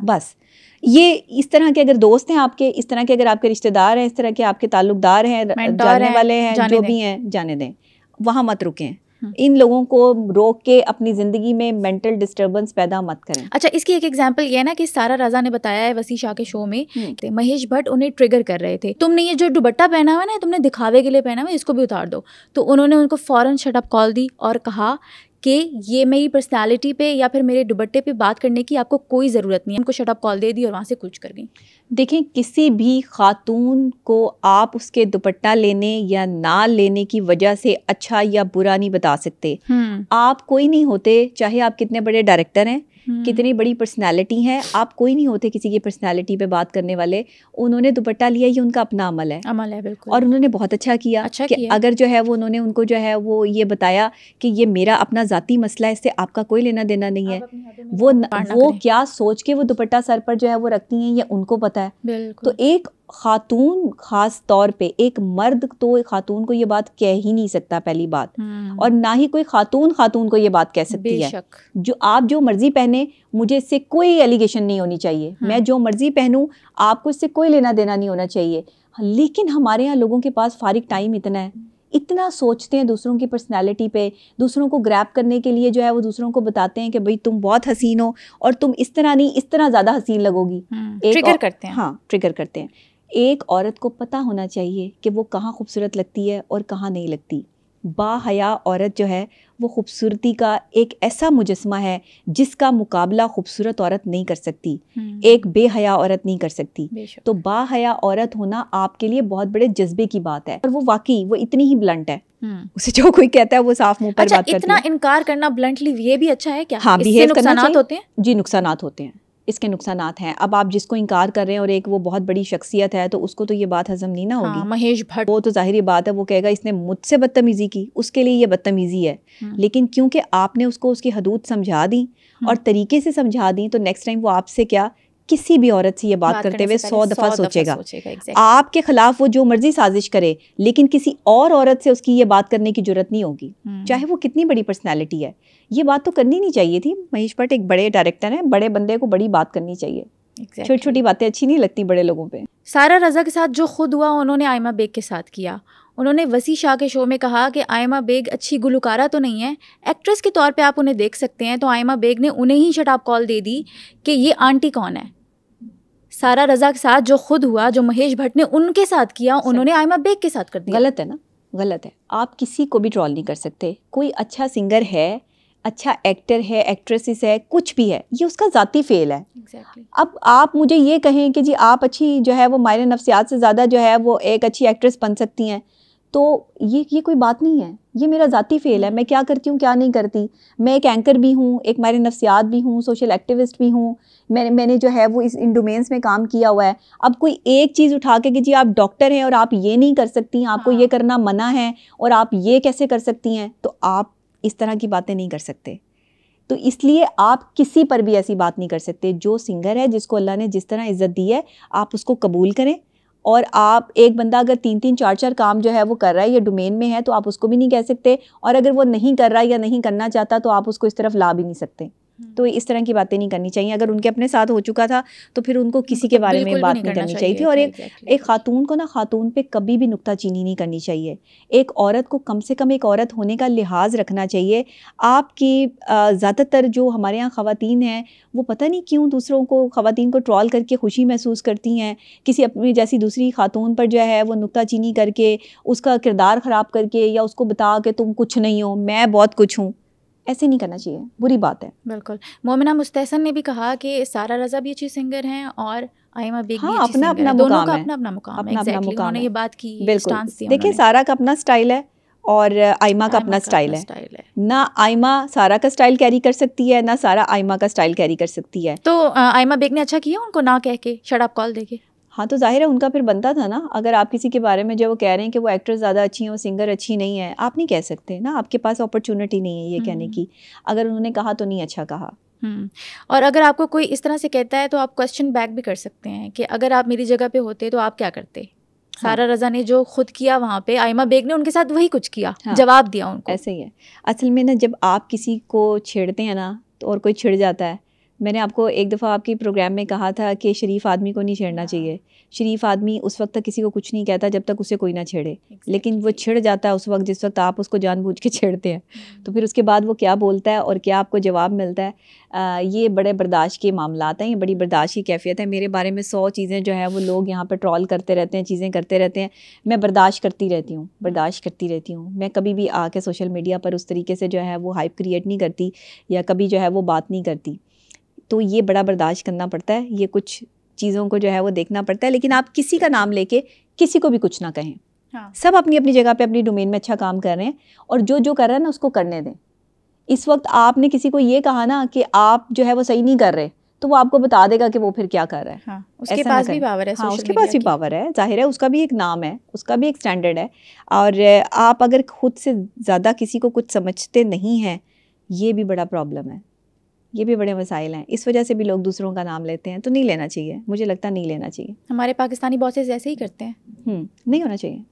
बस ये इस तरह के अगर दोस्त हैं आपके, इस तरह के अगर आपके रिश्तेदार हैं, इस तरह के आपके ताल्लुकदार हैं, जानने वाले हैं, जो भी हैं, जाने दें, वहाँ मत रुकें। इन लोगों को रोक के अपनी ज़िंदगी में मेंटल डिस्टर्बेंस पैदा मत करें। अच्छा, इसकी एक एग्जांपल ये है ना कि सारा रज़ा ने बताया है वसी शाह के शो में, महेश भट्ट उन्हें ट्रिगर कर रहे थे, तुमने ये जो दुपट्टा पहना हुआ है ना, तुमने दिखावे के लिए पहना हुआ है, इसको भी उतार दो। तो उन्होंने उनको फ़ौरन शट अप कॉल दी और कहा कि ये मेरी पर्सनालिटी पे या फिर मेरे दुपट्टे पे बात करने की आपको कोई ज़रूरत नहीं है। उनको शट अप कॉल दे दी और वहाँ से कूच कर गई। देखें, किसी भी खातून को आप उसके दुपट्टा लेने या ना लेने की वजह से अच्छा या बुरा नहीं बता सकते। आप कोई नहीं होते, चाहे आप कितने बड़े डायरेक्टर हैं, कितनी बड़ी पर्सनालिटी है, आप कोई नहीं होते किसी की पर्सनालिटी पे बात करने वाले। उन्होंने दुपट्टा लिया, ये उनका अपना अमल है बिल्कुल। और उन्होंने बहुत अच्छा किया कि अगर जो है वो उन्होंने उनको जो है वो ये बताया कि ये मेरा अपना ज़ाती मसला है, इससे आपका कोई लेना देना नहीं है। वो क्या सोच के वो दुपट्टा सर पर जो है वो रखती हैं, ये उनको पता है। तो एक खातून ख़ास तौर पे, एक मर्द तो खातून को ये बात कह ही नहीं सकता पहली बात, और ना ही कोई खातून को ये बात कह सकती है। जो आप जो मर्जी पहने, मुझे इससे कोई एलिगेशन नहीं होनी चाहिए। मैं जो मर्जी पहनूं, आपको इससे कोई लेना देना नहीं होना चाहिए। लेकिन हमारे यहाँ लोगों के पास फारिग टाइम इतना है, इतना सोचते हैं दूसरों की पर्सनैलिटी पे, दूसरों को ग्रैब करने के लिए जो है वो दूसरों को बताते हैं कि भाई तुम बहुत हसीन हो और तुम इस तरह नहीं, इस तरह ज़्यादा हसीन लगोगी। ट्रिगर करते हैं। हाँ, ट्रिगर करते हैं। एक औरत को पता होना चाहिए कि वो कहाँ खूबसूरत लगती है और कहाँ नहीं लगती। बाहया औरत जो है वो खूबसूरती का एक ऐसा मुजस्मा है जिसका मुकाबला खूबसूरत औरत नहीं कर सकती, एक बेहया औरत नहीं कर सकती। तो बाहया औरत होना आपके लिए बहुत बड़े जज्बे की बात है और वो वाकई वो इतनी ही ब्लंट है। उसे जो कोई कहता है वो साफ मुंह पर बात करती है। इतना इनकार करना ब्लंटली ये भी अच्छा है क्या? हाँ, इससे नुकसानात होते हैं? जी, नुकसानात होते हैं, इसके नुकसानात हैं। अब आप जिसको इनकार कर रहे हैं और एक वो बहुत बड़ी शख्सियत है, तो उसको तो ये बात हजम नहीं ना होगी। महेश भट्ट, वो तो जाहिर बात है, वो कहेगा इसने मुझसे बदतमीजी की, उसके लिए ये बदतमीजी है। लेकिन क्योंकि आपने उसको उसकी हदूद समझा दी और तरीके से समझा दी, तो नेक्स्ट टाइम वो आपसे क्या, किसी भी औरत से ये बात करते हुए 100 दफ़ा सोचेगा। आपके खिलाफ वो जो मर्जी साजिश करे, लेकिन किसी और औरत से उसकी ये बात करने की जरूरत नहीं होगी, चाहे वो कितनी बड़ी पर्सनैलिटी है। ये बात तो करनी नहीं चाहिए थी। महेश भट्ट एक बड़े डायरेक्टर हैं, बड़े बंदे को बड़ी बात करनी चाहिए। छोटी छोटी बातें अच्छी नहीं लगती बड़े लोगों पे। सारा रज़ा के साथ जो खुद हुआ उन्होंने आयमा बेग के साथ किया। उन्होंने वसी शाह के शो में कहा कि आयमा बेग अच्छी गुलकारा तो नहीं है, एक्ट्रेस के तौर पे आप उन्हें देख सकते हैं। तो आयमा बेग ने उन्हें ही शट अप कॉल दे दी कि ये आंटी कौन है। सारा रज़ा के साथ जो खुद हुआ, जो महेश भट्ट ने उनके साथ किया, उन्होंने आयमा बेग के साथ कर दिया। गलत है ना, गलत है। आप किसी को भी ट्रोल नहीं कर सकते। कोई अच्छा सिंगर है, अच्छा एक्टर है, एक्ट्रेसेस है, कुछ भी है, ये उसका ज़ाती फेल है। अब आप मुझे ये कहें कि जी आप अच्छी जो है वो मायने नफ्सियात से ज़्यादा जो है वो एक अच्छी एक्ट्रेस बन सकती हैं, तो ये कोई बात नहीं है। ये मेरा ज़ाती फेल है, मैं क्या करती हूँ क्या नहीं करती। मैं एक एंकर भी हूँ, एक मायने नफ्सियात भी हूँ, सोशल एक्टिविस्ट भी हूँ। मैंने जो है वो इन डोमेन्स में काम किया हुआ है। अब कोई एक चीज़ उठा के कि जी आप डॉक्टर हैं और आप ये नहीं कर सकती, आपको ये करना मना है और आप ये कैसे कर सकती हैं, तो आप इस तरह की बातें नहीं कर सकते। तो इसलिए आप किसी पर भी ऐसी बात नहीं कर सकते। जो सिंगर है, जिसको अल्लाह ने जिस तरह इज़्ज़त दी है, आप उसको कबूल करें। और आप एक बंदा अगर 3-3 4-4 काम जो है वो कर रहा है या डोमेन में है, तो आप उसको भी नहीं कह सकते, और अगर वो नहीं कर रहा है या नहीं करना चाहता तो आप उसको इस तरफ ला भी नहीं सकते। तो इस तरह की बातें नहीं करनी चाहिए। अगर उनके अपने साथ हो चुका था तो फिर उनको किसी के बारे में बात नहीं करनी चाहिए थी। और एक खातून को ना, खातून पे कभी भी नुक्ताचीनी नहीं करनी चाहिए। एक औरत को कम से कम एक औरत होने का लिहाज रखना चाहिए। आपकी ज़्यादातर जो हमारे यहाँ ख़वातीन हैं, वो पता नहीं क्यों दूसरों को, ख़वातीन को ट्रोल करके खुशी महसूस करती हैं। किसी अपनी जैसी दूसरी खातून पर जो है वो नुक्ताचीनी करके, उसका किरदार ख़राब करके, या उसको बता के तुम कुछ नहीं हो, मैं बहुत कुछ हूँ। ऐसे नहीं करना चाहिए, बुरी बात है। बिल्कुल। मोमिना मुस्तहसन ने भी कहा कि सारा रज़ा भी अच्छी सिंगर हैं और आयमा बेग भी अच्छी अपना सिंगर अपना है। दोनों मुकाम का है, अपना अपना मुकाम है। उन्होंने ये बात की, बिल्कुल। देखिए सारा का अपना स्टाइल है और आयमा का अपना स्टाइल है। ना आयमा सारा का स्टाइल कैरी कर सकती है, ना सारा आयमा का स्टाइल कैरी कर सकती है। तो आयमा बेग ने अच्छा किया उनको ना कह के, शट अप कॉल देके। हाँ तो जाहिर है उनका फिर बनता था ना। अगर आप किसी के बारे में जो वो कह रहे हैं कि वो एक्ट्रेस ज़्यादा अच्छी है, वो सिंगर अच्छी नहीं है, आप नहीं कह सकते ना, आपके पास अपॉर्चुनिटी नहीं है ये कहने की। अगर उन्होंने कहा तो नहीं अच्छा कहा। और अगर आपको कोई इस तरह से कहता है तो आप क्वेश्चन बैक भी कर सकते हैं कि अगर आप मेरी जगह पे होते तो आप क्या करते। सारा रज़ा ने जो खुद किया वहाँ पे, आयमा बेग ने उनके साथ वही कुछ किया, जवाब दिया उनको। ऐसे ही है असल में ना, जब आप किसी को छेड़ते हैं ना तो और कोई छिड़ जाता है। मैंने आपको एक दफ़ा आपकी प्रोग्राम में कहा था कि शरीफ आदमी को नहीं छेड़ना चाहिए। शरीफ आदमी उस वक्त तक किसी को कुछ नहीं कहता जब तक उसे कोई ना छेड़े, लेकिन वो छिड़ जाता है उस वक्त जिस वक्त आप उसको जानबूझ के छेड़ते हैं। तो फिर उसके बाद वो क्या बोलता है और क्या आपको जवाब मिलता है, ये बड़े बर्दाश्त के मामलात हैं, ये बड़ी बर्दाश्त की कैफियत है। मेरे बारे में 100 चीज़ें जो है वो लोग यहाँ पर ट्रॉल करते रहते हैं, चीज़ें करते रहते हैं, मैं बर्दाश्त करती रहती हूँ, बर्दाश्त करती रहती हूँ। मैं कभी भी आके सोशल मीडिया पर उस तरीके से जो है वो हाइप क्रिएट नहीं करती या कभी जो है वो बात नहीं करती। तो ये बड़ा बर्दाश्त करना पड़ता है, ये कुछ चीज़ों को जो है वो देखना पड़ता है। लेकिन आप किसी का नाम लेके किसी को भी कुछ ना कहें। हाँ। सब अपनी अपनी जगह पे अपनी डोमेन में अच्छा काम कर रहे हैं और जो जो कर रहा है ना उसको करने दें। इस वक्त आपने किसी को ये कहा ना कि आप जो है वो सही नहीं कर रहे, तो वो आपको बता देगा कि वो फिर क्या कर रहा है। हाँ, उसके पास भी पावर है। हाँ, उसके पास भी पावर है, जाहिर है उसका भी एक नाम है, उसका भी एक स्टैंडर्ड है। और आप अगर खुद से ज़्यादा किसी को कुछ समझते नहीं हैं, ये भी बड़ा प्रॉब्लम है, ये भी बड़े मसाइल हैं। इस वजह से भी लोग दूसरों का नाम लेते हैं, तो नहीं लेना चाहिए, मुझे लगता नहीं लेना चाहिए। हमारे पाकिस्तानी बॉसेस ऐसे ही करते हैं। नहीं होना चाहिए,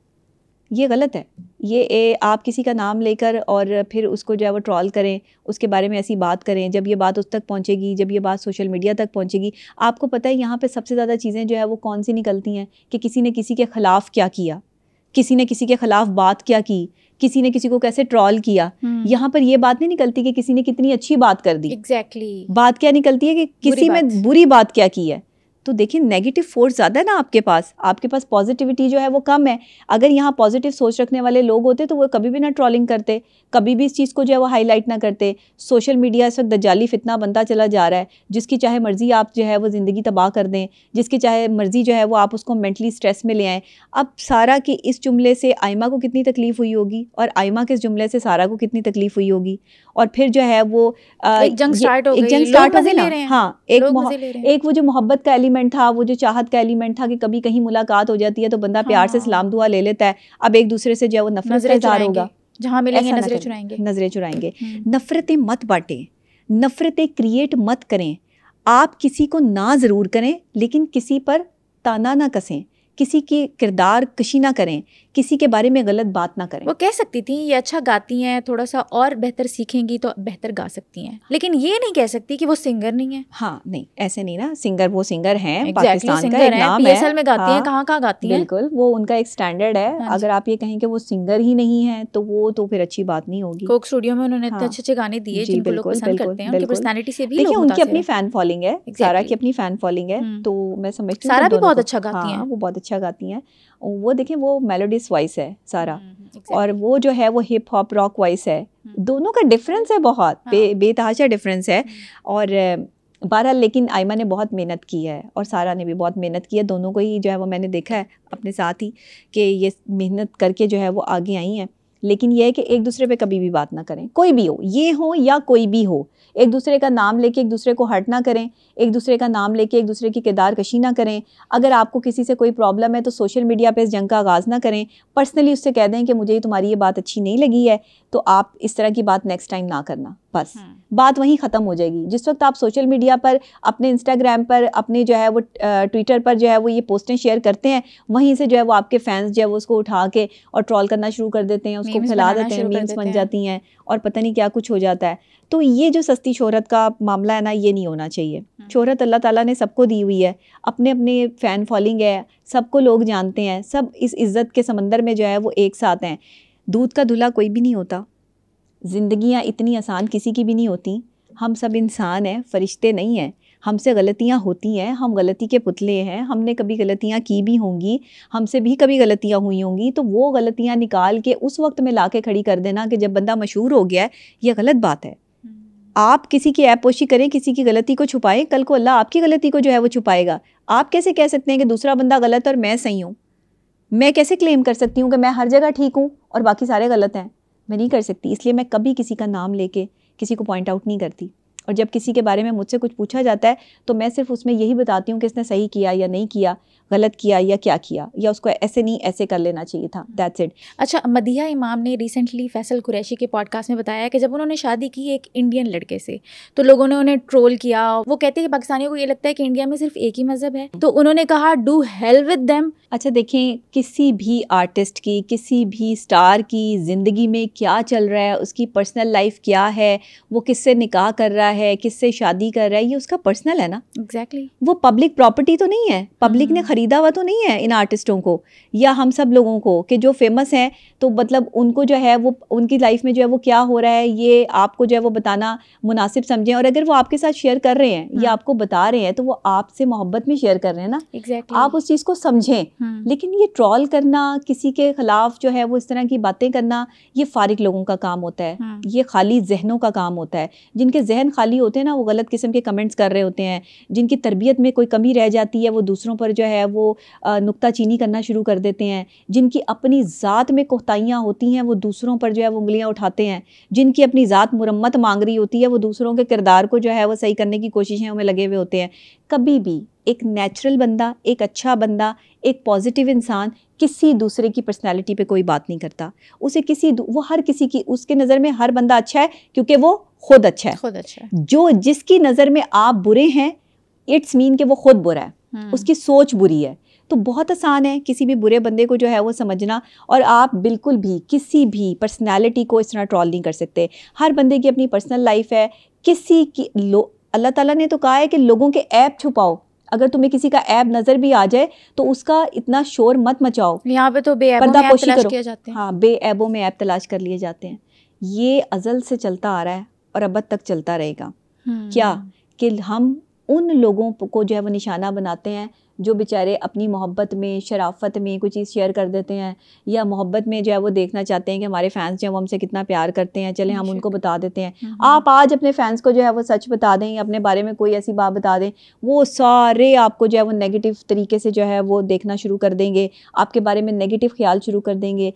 ये गलत है। ये आप किसी का नाम लेकर और फिर उसको जो है वो ट्रॉल करें, उसके बारे में ऐसी बात करें, जब ये बात उस तक पहुंचेगी, जब ये बात सोशल मीडिया तक पहुंचेगी, आपको पता है यहाँ पे सबसे ज़्यादा चीज़ें जो है वो कौन सी निकलती हैं कि किसी ने किसी के ख़िलाफ़ क्या किया, किसी ने किसी के ख़िलाफ़ बात क्या की, किसी ने किसी को कैसे ट्रॉल किया। यहाँ पर ये बात नहीं निकलती कि किसी ने कितनी अच्छी बात कर दी। एग्जैक्टली बात क्या निकलती है कि किसी में बुरी बात क्या की है। तो देखिए नेगेटिव फोर्स ज़्यादा है ना आपके पास पॉजिटिविटी जो है वो कम है। अगर यहाँ पॉजिटिव सोच रखने वाले लोग होते तो वो कभी भी ना ट्रॉलिंग करते, कभी भी इस चीज़ को जो है वो हाईलाइट ना करते। सोशल मीडिया इस वक्त दज्जाली फितना बनता चला जा रहा है, जिसकी चाहे मर्ज़ी आप जो है वो ज़िंदगी तबाह कर दें, जिसकी चाहे मर्ज़ी जो है वो आप उसको मेंटली स्ट्रेस में ले आएँ। अब सारा के इस जुमले से आयमा को कितनी तकलीफ़ हुई होगी और आयमा के इस जुमले से सारा को कितनी तकलीफ़ हुई होगी, और फिर जो है वो एक जंग स्टार्ट हो गई। हाँ, एक वो जो मोहब्बत का एलिमेंट था, वो जो चाहत का एलिमेंट था कि कभी कहीं मुलाकात हो जाती है तो बंदा प्यार से सलाम दुआ ले लेता है। अब एक दूसरे से जो है वो नफरत का इज़हार होगा, जहाँ मिलेंगे नजरें चुराएंगे। नफरतें मत बांटें, नफरतें क्रिएट मत करें। आप किसी को ना ज़रूर करें, लेकिन किसी पर ताना ना कसें, किसी की किरदार कशी ना करें, किसी के बारे में गलत बात ना करें। वो कह सकती थी ये अच्छा गाती हैं, थोड़ा सा और बेहतर सीखेंगी तो बेहतर गा सकती हैं, लेकिन ये नहीं कह सकती कि वो सिंगर नहीं है। हाँ नहीं, ऐसे नहीं ना, सिंगर वो सिंगर हैं, पाकिस्तान का एक नाम है, PSL में गाती हैं, कहाँ गाती हैं, बिल्कुल वो उनका एक स्टैंडर्ड है। अगर आप ये कहें कि वो सिंगर ही नहीं है तो वो तो फिर अच्छी बात नहीं होगी। कोक स्टूडियो में उन्होंने इतने अच्छे गाने दिए जिनको लोग पसंद करते हैं, उनकी पर्सनालिटी से भी। देखिए उनकी अपनी फैन फॉलोइंग है, सारा की अपनी फैन फॉलोइंग है, तो मैं समझती हूँ सारा भी बहुत अच्छा गाती हैं, वो बहुत अच्छा गाती हैं। वो देखें वो मेलोडियस वॉइस है सारा, और वो जो है वो हिप हॉप रॉक वॉइस है। दोनों का डिफरेंस है बहुत, बेतहाशा डिफरेंस है। और बहरहाल लेकिन आयमा ने बहुत मेहनत की है और सारा ने भी बहुत मेहनत की है। दोनों को ही जो है वो मैंने देखा है अपने साथ ही कि ये मेहनत करके जो है वो आगे आई हैं। लेकिन यह है कि एक दूसरे पे कभी भी बात ना करें, कोई भी हो, ये हो या कोई भी हो। एक दूसरे का नाम लेके एक दूसरे को हर्ट ना करें, एक दूसरे का नाम लेके एक दूसरे की किरदार कशी ना करें। अगर आपको किसी से कोई प्रॉब्लम है तो सोशल मीडिया पे इस जंग का आगाज़ ना करें, पर्सनली उससे कह दें कि मुझे तुम्हारी ये बात अच्छी नहीं लगी है, तो आप इस तरह की बात नेक्स्ट टाइम ना करना, बस बात वहीं ख़त्म हो जाएगी। जिस वक्त आप सोशल मीडिया पर, अपने इंस्टाग्राम पर, अपने जो है वो ट्विटर पर जो है वो ये पोस्टें शेयर करते हैं, वहीं से जो है वो आपके फैंस जो है वो उसको उठा के और ट्रॉल करना शुरू कर देते हैं, उसको फैला देते हैं, मीम्स बन जाती हैं और पता नहीं क्या कुछ हो जाता है। तो ये जो सस्ती शोहरत का मामला है ना, ये नहीं होना चाहिए। शोहरत अल्लाह ताला ने सबको दी हुई है, अपने अपने फ़ैन फॉलोइंग है, सबको लोग जानते हैं, सब इस इज़्ज़त के समंदर में जो है वो एक साथ हैं। दूध का धुला कोई भी नहीं होता, ज़िंदगियाँ इतनी आसान किसी की भी नहीं होती। हम सब इंसान हैं, फरिश्ते नहीं हैं। हमसे गलतियाँ होती हैं, हम गलती के पुतले हैं, हमने कभी गलतियाँ की भी होंगी, हमसे भी कभी गलतियाँ हुई होंगी। तो वो गलतियाँ निकाल के उस वक्त में ला के खड़ी कर देना कि जब बंदा मशहूर हो गया है, ये गलत बात है। आप किसी की ऐपोशी करें, किसी की गलती को छुपाएं, कल को अल्लाह आपकी गलती को जो है वो छुपाएगा। आप कैसे कह सकते हैं कि दूसरा बंदा गलत और मैं सही हूँ? मैं कैसे क्लेम कर सकती हूँ कि मैं हर जगह ठीक हूँ और बाकी सारे गलत हैं? मैं नहीं कर सकती। इसलिए मैं कभी किसी का नाम लेके किसी को पॉइंट आउट नहीं करती। और जब किसी के बारे में मुझसे कुछ पूछा जाता है तो मैं सिर्फ उसमें यही बताती हूँ कि इसने सही किया या नहीं किया, गलत किया या क्या किया, या उसको ऐसे नहीं ऐसे कर लेना चाहिए था। That's it. अच्छा, मदीहा इमाम ने रिसेंटली फैसल कुरैशी के पॉडकास्ट में बताया कि जब उन्होंने शादी की एक इंडियन लड़के से तो लोगों ने उन्हें ट्रोल किया। वो कहते हैं कि पाकिस्तानियों को ये लगता है कि इंडिया में सिर्फ एक ही मजहब है, तो उन्होंने कहा डू हेल विद देम। अच्छा देखें, किसी भी आर्टिस्ट की, किसी भी स्टार की ज़िंदगी में क्या चल रहा है, उसकी पर्सनल लाइफ क्या है, वो किससे निकाह कर रहा है, किससे शादी कर रहा है, ये उसका पर्सनल है ना। एग्जैक्टली। वो पब्लिक प्रॉपर्टी तो नहीं है, पब्लिक ने खरीदा हुआ तो नहीं है इन आर्टिस्टों को या हम सब लोगों को कि जो फेमस हैं तो मतलब उनको जो है वो उनकी लाइफ में जो है वो क्या हो रहा है ये आपको जो है वो बताना मुनासिब समझें। और अगर वो आपके साथ शेयर कर रहे हैं या आपको बता रहे हैं तो वो आपसे मोहब्बत में शेयर कर रहे हैं ना। एग्जैक्टली। आप उस चीज़ को समझें। लेकिन ये ट्रोल करना, किसी के खिलाफ जो है वो इस तरह की बातें करना, ये फारिग लोगों का काम होता है। ये खाली जहनों का काम होता है। जिनके जहन खाली होते हैं ना, वो गलत किस्म के कमेंट्स कर रहे होते हैं। जिनकी तरबियत में कोई कमी रह जाती है वो दूसरों पर जो है वो नुक्ताचीनी करना शुरू कर देते हैं। जिनकी अपनी ज़ात में कोताहियाँ होती हैं वो दूसरों पर जो है वो उंगलियाँ उठाते हैं। जिनकी अपनी ज़ात मुरम्मत मांग रही होती है वो दूसरों के किरदार को जो है वो सही करने की कोशिशों में लगे हुए होते हैं। कभी भी एक नेचुरल बंदा, एक अच्छा बंदा, एक पॉजिटिव इंसान किसी दूसरे की पर्सनैलिटी पे कोई बात नहीं करता। उसे वो हर किसी की, उसके नज़र में हर बंदा अच्छा है क्योंकि वो खुद अच्छा है। जो जिसकी नज़र में आप बुरे हैं, इट्स मीन कि वो खुद बुरा है, उसकी सोच बुरी है। तो बहुत आसान है किसी भी बुरे बंदे को जो है वो समझना। और आप बिल्कुल भी किसी भी पर्सनैलिटी को इस तरह ट्रोल नहीं कर सकते। हर बंदे की अपनी पर्सनल लाइफ है। किसी की अल्लाह ताला ने तो कहा है कि लोगों के ऐप छुपाओ। अगर तुम्हें किसी का ऐप नजर भी आ जाए तो उसका इतना शोर मत मचाओ। यहाँ पे तो बेऐबों में ऐप तलाश किए जाते हैं। हाँ, बेऐबों में ऐप तलाश कर लिए जाते हैं। ये अज़ल से चलता आ रहा है और अब तक चलता रहेगा। क्या कि हम उन लोगों को जो है वो निशाना बनाते हैं जो बेचारे अपनी मोहब्बत में, शराफत में कोई चीज़ शेयर कर देते हैं, या मोहब्बत में जो है वो देखना चाहते हैं कि हमारे फैंस जो है वो हमसे कितना प्यार करते हैं, चलें हम उनको बता देते हैं। आप आज अपने फैंस को जो है वो सच बता दें या अपने बारे में कोई ऐसी बात बता दें, वो सारे आपको जो है वो नेगेटिव तरीके से जो है वो देखना शुरू कर देंगे, आपके बारे में नेगेटिव ख्याल शुरू कर देंगे।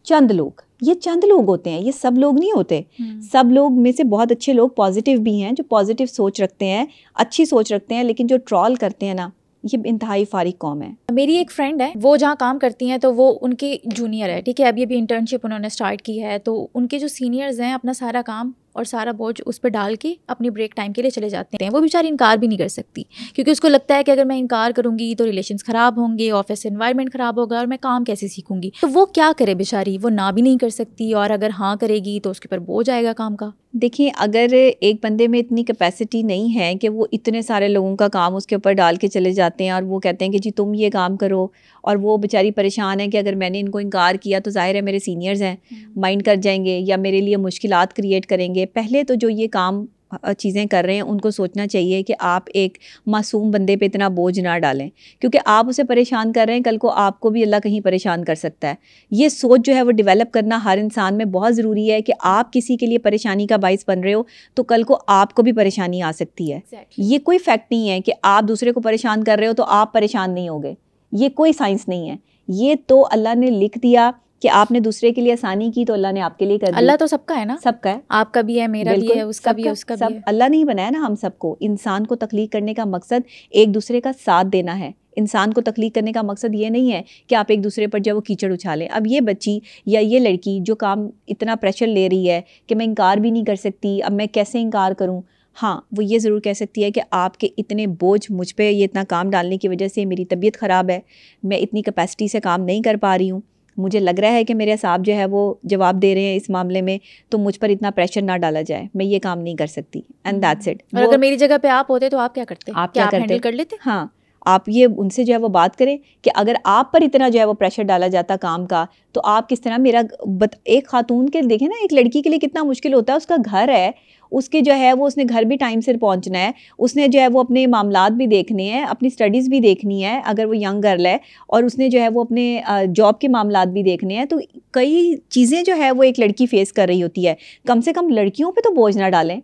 चंद लोग, ये चंद लोग होते हैं, ये सब लोग नहीं होते। सब लोग में से बहुत अच्छे लोग पॉजिटिव भी हैं, जो पॉजिटिव सोच रखते हैं, अच्छी सोच रखते हैं। लेकिन जो ट्रोल करते हैं ना, ये इंतहाई फारिग कौम है। मेरी एक फ्रेंड है, वो जहाँ काम करती हैं तो वो उनके जूनियर है, ठीक है। अभी अभी इंटर्नशिप उन्होंने स्टार्ट की है, तो उनके जो सीनियर्स हैं अपना सारा काम और सारा बोझ उस पर डाल के अपनी ब्रेक टाइम के लिए चले जाते हैं। वो बेचारी इनकार भी नहीं कर सकती क्योंकि उसको लगता है कि अगर मैं इनकार करूंगी तो रिलेशंस ख़राब होंगे, ऑफिस एनवायरनमेंट ख़राब होगा और मैं काम कैसे सीखूंगी। तो वो क्या करे बेचारी, वो ना भी नहीं कर सकती और अगर हाँ करेगी तो उसके ऊपर बोझ आएगा काम का। देखिए, अगर एक बंदे में इतनी कैपेसिटी नहीं है कि वो इतने सारे लोगों का काम उसके ऊपर डाल के चले जाते हैं और वो कहते हैं कि जी तुम ये काम करो, और वो बेचारी परेशान है कि अगर मैंने इनको इनकार किया तो जाहिर है मेरे सीनियर्स हैं, माइंड कर जाएंगे या मेरे लिए मुश्किलात क्रिएट करेंगे। पहले तो जो ये काम चीज़ें कर रहे हैं उनको सोचना चाहिए कि आप एक मासूम बंदे पे इतना बोझ ना डालें, क्योंकि आप उसे परेशान कर रहे हैं, कल को आपको भी अल्लाह कहीं परेशान कर सकता है। ये सोच जो है वो डेवलप करना हर इंसान में बहुत ज़रूरी है कि आप किसी के लिए परेशानी का बाइस बन रहे हो तो कल को आपको भी परेशानी आ सकती है। ये कोई फैक्ट नहीं है कि आप दूसरे को परेशान कर रहे हो तो आप परेशान नहीं होगे, ये कोई साइंस नहीं है। ये तो अल्लाह ने लिख दिया कि आपने दूसरे के लिए आसानी की तो अल्लाह ने आपके लिए कर दी। अल्लाह तो सबका है ना, सबका है, आपका भी है, मेरा भी है, उसका भी है, उसका भी है। अल्लाह नहीं बनाया ना हम सबको। इंसान को तख्लीक करने का मकसद एक दूसरे का साथ देना है। इंसान को तख्लीक करने का मकसद ये नहीं है कि आप एक दूसरे पर जब वो कीचड़ उछालें। अब ये बच्ची या ये लड़की जो काम इतना प्रेशर ले रही है कि मैं इनकार भी नहीं कर सकती, अब मैं कैसे इनकार करूँ। हाँ, वो ये ज़रूर कह सकती है कि आपके इतने बोझ मुझ पे, ये इतना काम डालने की वजह से मेरी तबीयत ख़राब है, मैं इतनी कैपेसिटी से काम नहीं कर पा रही हूँ, मुझे लग रहा है कि मेरे साहब जो है वो जवाब दे रहे हैं इस मामले में, तो मुझ पर इतना प्रेशर ना डाला जाए, मैं ये काम नहीं कर सकती, एंड दैट्स इट। और अगर मेरी जगह पे आप होते तो आप क्या करते? आप क्या करते? हैंडल कर लेते? हाँ, आप ये उनसे जो है वो बात करें कि अगर आप पर इतना जो है वो प्रेशर डाला जाता काम का तो आप किस तरह। एक खातून के देखें ना, एक लड़की के लिए कितना मुश्किल होता है, उसका घर है, उसके जो है वो उसने घर भी टाइम से पहुंचना है, उसने जो है वो अपने मामलात भी देखने हैं, अपनी स्टडीज़ भी देखनी है अगर वो यंग गर्ल है, और उसने जो है वो अपने जॉब के मामलात भी देखने हैं। तो कई चीज़ें जो है वो एक लड़की फेस कर रही होती है। कम से कम लड़कियों पे तो बोझ ना डालें।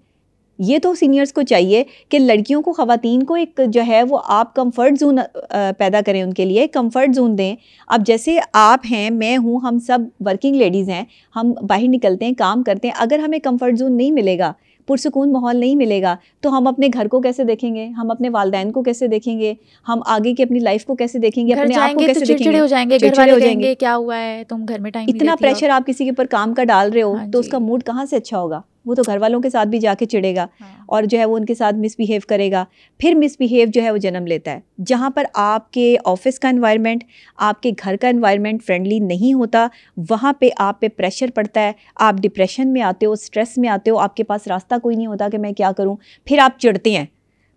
ये तो सीनियर्स को चाहिए कि लड़कियों को, ख़वातीन को एक जो है वो आप कंफर्ट जोन पैदा करें, उनके लिए कंफर्ट जोन दें। अब जैसे आप हैं, मैं हूँ, हम सब वर्किंग लेडीज़ हैं, हम बाहर निकलते हैं, काम करते हैं, अगर हमें कंफर्ट जोन नहीं मिलेगा, पुरसुकून माहौल नहीं मिलेगा, तो हम अपने घर को कैसे देखेंगे, हम अपने वालिदैन को कैसे देखेंगे, हम आगे की अपनी लाइफ को कैसे देखेंगे, अपने आप को कैसे देखेंगे, हो जाएंगे, चिड़चिड़े हो जाएंगे, क्या हुआ है, तुम घर में टाइम नहीं इतना देती हो। प्रेशर आप किसी के ऊपर काम का डाल रहे हो, तो उसका मूड कहाँ से अच्छा होगा, वो तो घर वालों के साथ भी जाके चिढ़ेगा और जो है वो उनके साथ मिसबिहेव करेगा, फिर मिसबिहेव जो है वो जन्म लेता है। जहाँ पर आपके ऑफिस का एनवायरनमेंट, आपके घर का एनवायरनमेंट फ्रेंडली नहीं होता, वहाँ पे आप पे प्रेशर पड़ता है, आप डिप्रेशन में आते हो, स्ट्रेस में आते हो, आपके पास रास्ता कोई नहीं होता कि मैं क्या करूँ, फिर आप चिढ़ते हैं,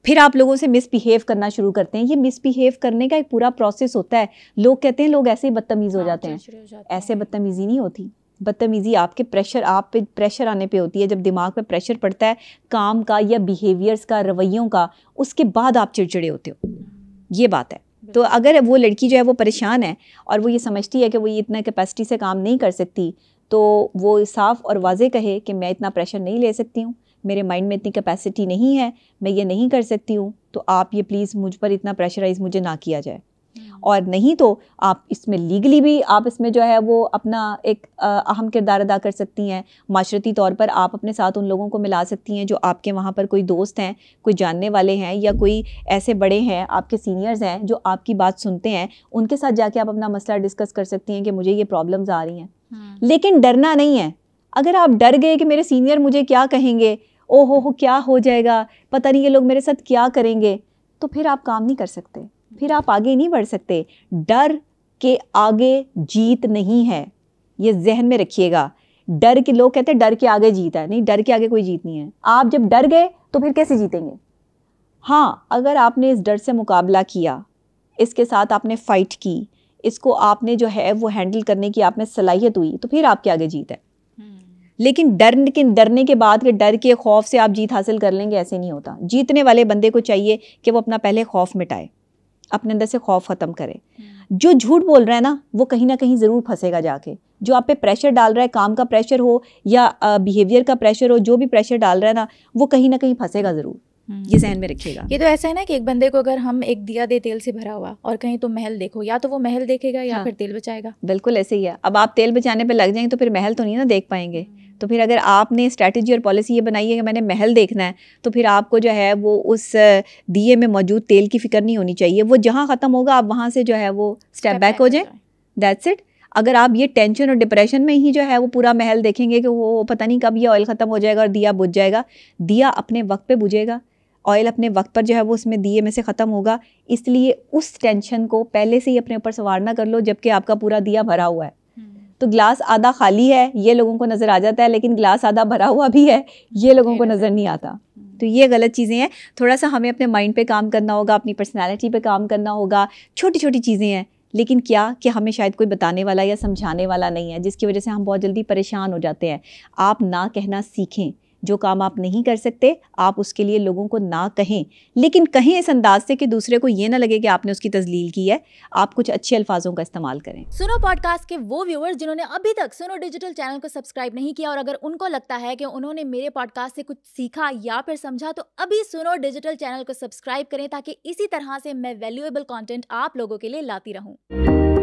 फिर आप लोगों से मिसबिहेव करना शुरू करते हैं। ये मिसबिहेव करने का एक पूरा प्रोसेस होता है। लोग कहते हैं लोग ऐसे ही बदतमीज़ हो जाते हैं, ऐसे बदतमीज़ी नहीं होती। बदतमीज़ी आपके प्रेशर, आप पे प्रेशर आने पे होती है। जब दिमाग पे प्रेशर पड़ता है काम का या बिहेवियर्स का, रवैयों का, उसके बाद आप चिड़चिड़े होते हो, ये बात है। तो अगर वो लड़की जो है वो परेशान है और वो ये समझती है कि वो ये इतना कैपेसिटी से काम नहीं कर सकती, तो वो साफ़ और वाज़े कहे कि मैं इतना प्रेशर नहीं ले सकती हूँ, मेरे माइंड में इतनी कैपेसिटी नहीं है, मैं ये नहीं कर सकती हूँ, तो आप ये प्लीज़ मुझ पर इतना प्रेशराइज मुझे ना किया जाए। और नहीं तो आप इसमें लीगली भी आप इसमें जो है वो अपना एक अहम किरदार अदा कर सकती हैं। माशरती तौर पर आप अपने साथ उन लोगों को मिला सकती हैं जो आपके वहाँ पर कोई दोस्त हैं, कोई जानने वाले हैं, या कोई ऐसे बड़े हैं, आपके सीनियर्स हैं जो आपकी बात सुनते हैं, उनके साथ जाके आप अपना मसला डिस्कस कर सकती हैं कि मुझे ये प्रॉब्लम्स आ रही हैं। लेकिन डरना नहीं है। अगर आप डर गए कि मेरे सीनियर मुझे क्या कहेंगे, ओ हो क्या हो जाएगा, पता नहीं ये लोग मेरे साथ क्या करेंगे, तो फिर आप काम नहीं कर सकते, फिर आप आगे नहीं बढ़ सकते। डर के आगे जीत नहीं है, ये जहन में रखिएगा। डर के लोग कहते हैं डर के आगे जीत है, नहीं, डर के आगे कोई जीत नहीं है। आप जब डर गए तो फिर कैसे जीतेंगे? हाँ, अगर आपने इस डर से मुकाबला किया, इसके साथ आपने फाइट की, इसको आपने जो है वो हैंडल करने की आप में सलाहियत हुई, तो फिर आपके आगे जीत है। लेकिन डरने के बाद, डर के खौफ से आप जीत हासिल कर लेंगे, ऐसे नहीं होता। जीतने वाले बंदे को चाहिए कि वो अपना पहले खौफ मिटाए, अपने अंदर से खौफ ख़त्म करे। जो झूठ बोल रहा है ना, वो कहीं ना कहीं ज़रूर फंसेगा जाके। जो आप पे प्रेशर डाल रहा है, काम का प्रेशर हो या बिहेवियर का प्रेशर हो, जो भी प्रेशर डाल रहा है ना, वो कहीं ना कहीं फंसेगा ज़रूर। ये ज़हन में रखिएगा। ये तो ऐसा है ना कि एक बंदे को अगर हम एक दिया दे तेल से भरा हुआ और कहीं तो महल देखो, या तो वो महल देखेगा या फिर तेल बचाएगा। बिल्कुल ऐसे ही है। अब आप तेल बचाने पे लग जाएंगे तो फिर महल तो नहीं ना देख पाएंगे। तो फिर अगर आपने स्ट्रैटेजी और पॉलिसी ये बनाई है कि मैंने महल देखना है, तो फिर आपको जो है वो उस दिए में मौजूद तेल की फिक्र नहीं होनी चाहिए। वो जहाँ ख़त्म होगा आप वहाँ से जो है वो स्टेप बैक हो जाए, दैट्स इट। अगर आप ये टेंशन और डिप्रेशन में ही जो है वो पूरा महल देखेंगे कि वो पता नहीं कब ये ऑयल ख़त्म हो जाएगा और दिया बुझ जाएगा, दिया अपने वक्त पे बुझेगा, ऑयल अपने वक्त पर जो है वो उसमें दिए में से ख़त्म होगा। इसलिए उस टेंशन को पहले से ही अपने ऊपर सवार ना कर लो जबकि आपका पूरा दिया भरा हुआ है। तो गिलास आधा खाली है ये लोगों को नज़र आ जाता है, लेकिन गिलास आधा भरा हुआ भी है ये लोगों को नज़र नहीं आता। तो ये गलत चीज़ें हैं। थोड़ा सा हमें अपने माइंड पे काम करना होगा, अपनी पर्सनैलिटी पे काम करना होगा। छोटी छोटी चीज़ें हैं, लेकिन क्या कि हमें शायद कोई बताने वाला या समझाने वाला नहीं है, जिसकी वजह से हम बहुत जल्दी परेशान हो जाते हैं। आप ना कहना सीखें। जो काम आप नहीं कर सकते आप उसके लिए लोगों को ना कहें, लेकिन कहें इस अंदाज से कि दूसरे को ये ना लगे कि आपने उसकी तजलील की है। आप कुछ अच्छे अल्फाजों का इस्तेमाल करें। सुनो पॉडकास्ट के वो व्यूअर्स जिन्होंने अभी तक सुनो डिजिटल चैनल को सब्सक्राइब नहीं किया और अगर उनको लगता है कि उन्होंने मेरे पॉडकास्ट से कुछ सीखा या फिर समझा, तो अभी सुनो डिजिटल चैनल को सब्सक्राइब करें ताकि इसी तरह से मैं वैल्यूएबल कंटेंट आप लोगों के लिए लाती रहूं।